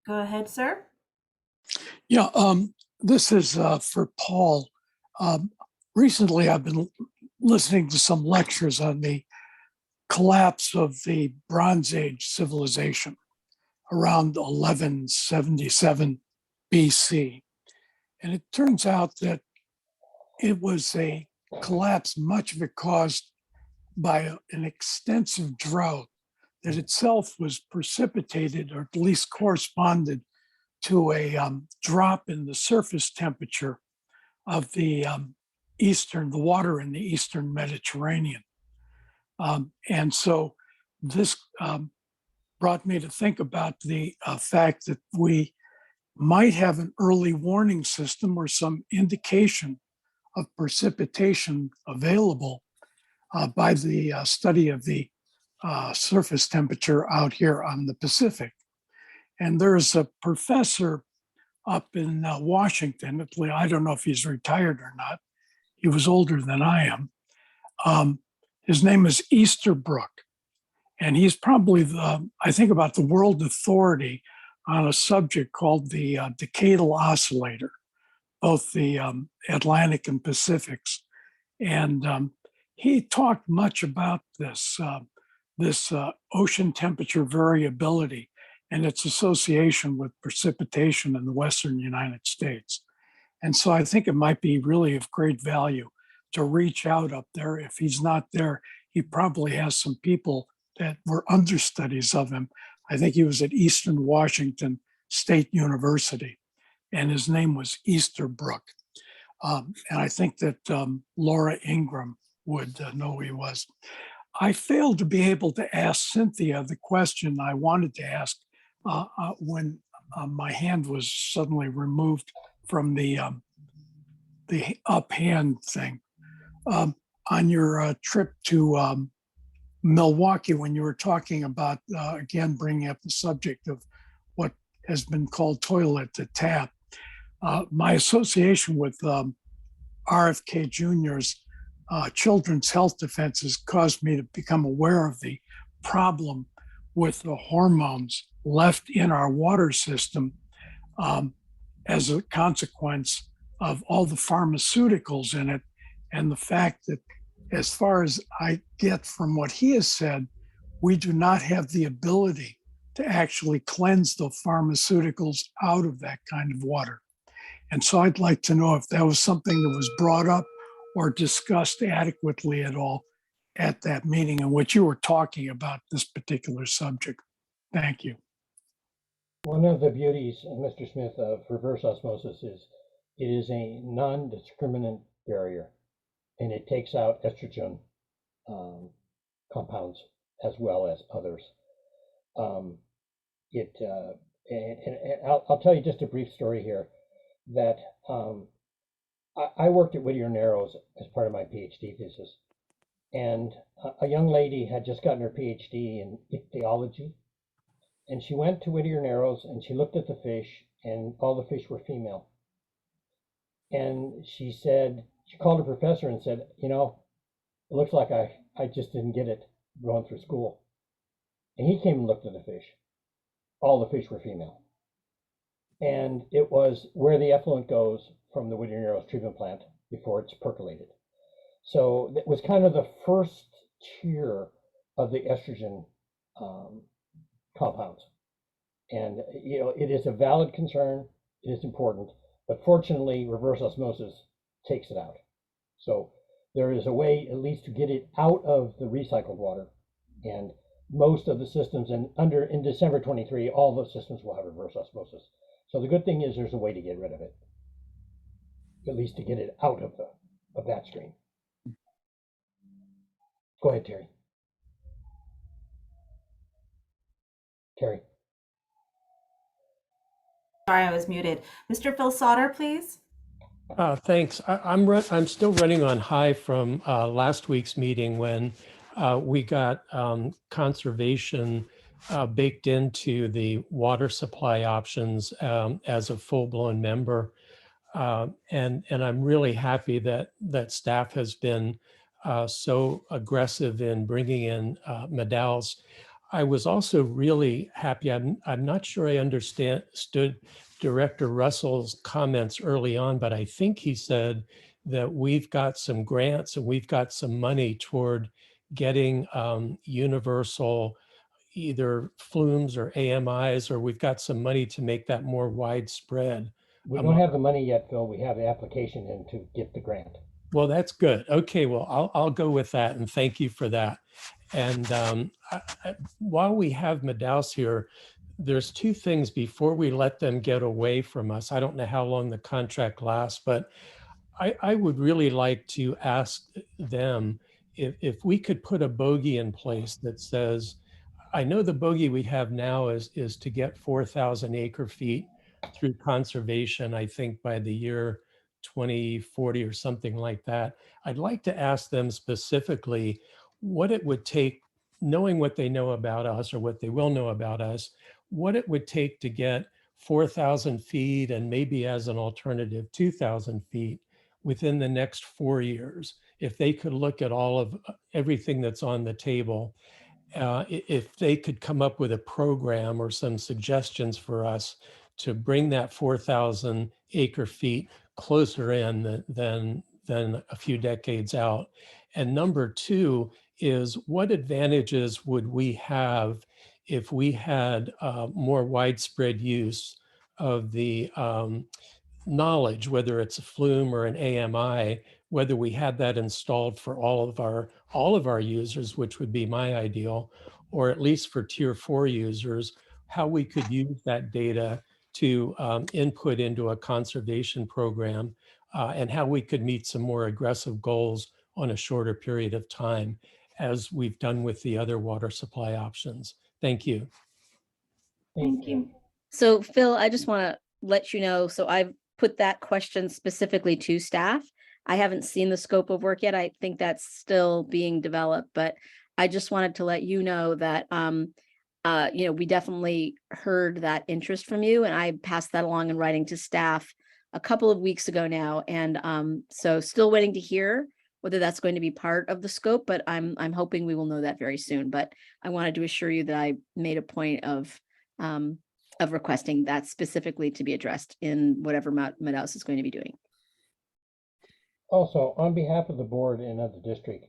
go ahead, sir. Yeah, this is for Paul. Recently, I've been listening to some lectures on the collapse of the Bronze Age civilization around 1177 BC. And it turns out that it was a collapse, much of it caused by an extensive drought that itself was precipitated, or at least corresponded to a drop in the surface temperature of the water in the Eastern Mediterranean. And so this brought me to think about the fact that we might have an early warning system or some indication of precipitation available by the study of the surface temperature out here on the Pacific. And there's a professor up in Washington. I don't know if he's retired or not. He was older than I am. His name is Easterbrook. And he's probably I think about the world authority on a subject called the decadal oscillator, both the Atlantic and Pacifics. And he talked much about this ocean temperature variability and its association with precipitation in the Western United States. And so I think it might be really of great value to reach out up there. If he's not there, he probably has some people that were understudies of him. I think he was at Eastern Washington State University, and his name was Easterbrook. And I think that Laura Ingram would know who he was. I failed to be able to ask Cynthia the question I wanted to ask when my hand was suddenly removed from the up hand thing. On your trip to Milwaukee, when you were talking about, again, bringing up the subject of what has been called toilet to tap, my association with RFK Jr.'s Children's Health Defenses caused me to become aware of the problem with the hormones left in our water system as a consequence of all the pharmaceuticals in it, and the fact that, as far as I get from what he has said, we do not have the ability to actually cleanse the pharmaceuticals out of that kind of water. And so I'd like to know if that was something that was brought up or discussed adequately at all at that meeting in which you were talking about this particular subject. Thank you. One of the beauties, Mr. Smith, of reverse osmosis is it is a non-discriminant barrier, and it takes out estrogen compounds as well as others. And I'll tell you just a brief story here that I worked at Whittier Narrows as part of my PhD thesis, and a young lady had just gotten her PhD in ichthyology, and she went to Whittier Narrows and she looked at the fish, and all the fish were female. And she said, she called her professor and said, you know, it looks like I just didn't get it going through school. And he came and looked at the fish. All the fish were female. And it was where the effluent goes from the Whittier Narrows treatment plant before it's percolated. So it was kind of the first tier of the estrogen compounds. And, you know, it is a valid concern, it is important, but fortunately, reverse osmosis takes it out. So there is a way at least to get it out of the recycled water. And most of the systems, and in December 23, all the systems will have reverse osmosis. So the good thing is there's a way to get rid of it, at least to get it out of that stream. Go ahead, Terry. Terry. Sorry, I was muted. Mr. Phil Sauter, please. Thanks. I'm still running on high from last week's meeting when we got conservation baked into the water supply options as a full-blown member. And I'm really happy that staff has been so aggressive in bringing in medals. I was also really happy. I'm not sure I understood Director Russell's comments early on, but I think he said that we've got some grants and we've got some money toward getting universal either flumes or AMIs, or we've got some money to make that more widespread. We don't have the money yet, Phil. We have the application in to get the grant. Well, that's good. Okay, well, I'll go with that, and thank you for that. And while we have Madaus here, there's two things before we let them get away from us. I don't know how long the contract lasts, but I would really like to ask them if we could put a bogey in place that says, I know the bogey we have now is to get 4,000 acre feet through conservation, I think by the year 2040 or something like that. I'd like to ask them specifically what it would take, knowing what they know about us or what they will know about us, what it would take to get 4,000 feet and maybe as an alternative 2,000 feet within the next 4 years. If they could look at all of everything that's on the table, if they could come up with a program or some suggestions for us to bring that 4,000 acre feet closer in than a few decades out. And number two is, what advantages would we have if we had more widespread use of the knowledge, whether it's a flume or an AMI, whether we had that installed for all of our users, which would be my ideal, or at least for tier 4 users, how we could use that data to input into a conservation program, and how we could meet some more aggressive goals on a shorter period of time, as we've done with the other water supply options. Thank you. Thank you. So Phil, I just want to let you know, so I've put that question specifically to staff. I haven't seen the scope of work yet. I think that's still being developed, but I just wanted to let you know that we definitely heard that interest from you, and I passed that along in writing to staff a couple of weeks ago now. And so still waiting to hear whether that's going to be part of the scope, but I'm hoping we will know that very soon. But I wanted to assure you that I made a point of requesting that specifically to be addressed in whatever Madaus is going to be doing. Also, on behalf of the board and of the district,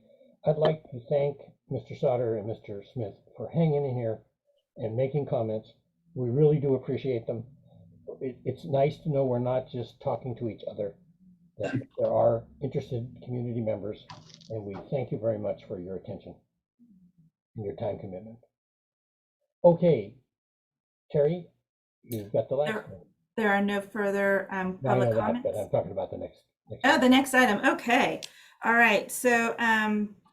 I'd like to thank Mr. Sauter and Mr. Smith for hanging in here and making comments. We really do appreciate them. It's nice to know we're not just talking to each other, that there are interested community members, and we thank you very much for your attention and your time commitment. Okay, Terry, you've got the last one. There are no further public comments. But I'm talking about the next the next item. Okay. All right. So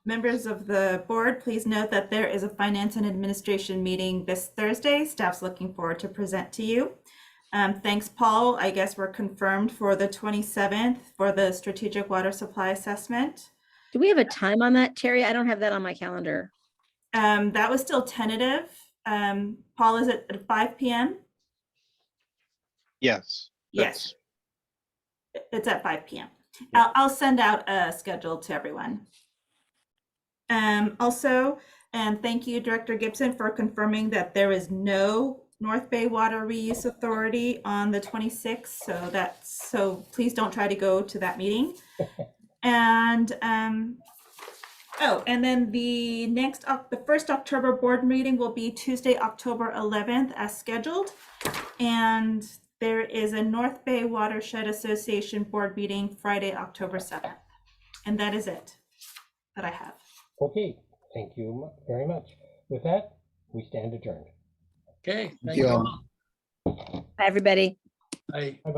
members of the board, please note that there is a finance and administration meeting this Thursday. Staff's looking forward to present to you. Thanks, Paul. I guess we're confirmed for the 27th for the strategic water supply assessment. Do we have a time on that, Terry? I don't have that on my calendar. That was still tentative. Paul, is it at 5 p.m.? Yes. Yes. It's at 5 p.m. Yeah. I'll send out a schedule to everyone. Also, and thank you, Director Gibson, for confirming that there is no North Bay Water Reuse Authority on the 26th. So please don't try to go to that meeting. And Oh, and then the the first October board meeting will be Tuesday, October 11th as scheduled. And there is a North Bay Watershed Association board meeting Friday, October 7th. And that is it that I have. Okay, thank you very much. With that, we stand adjourned. Okay, thank you you all. all. Bye, everybody. Bye.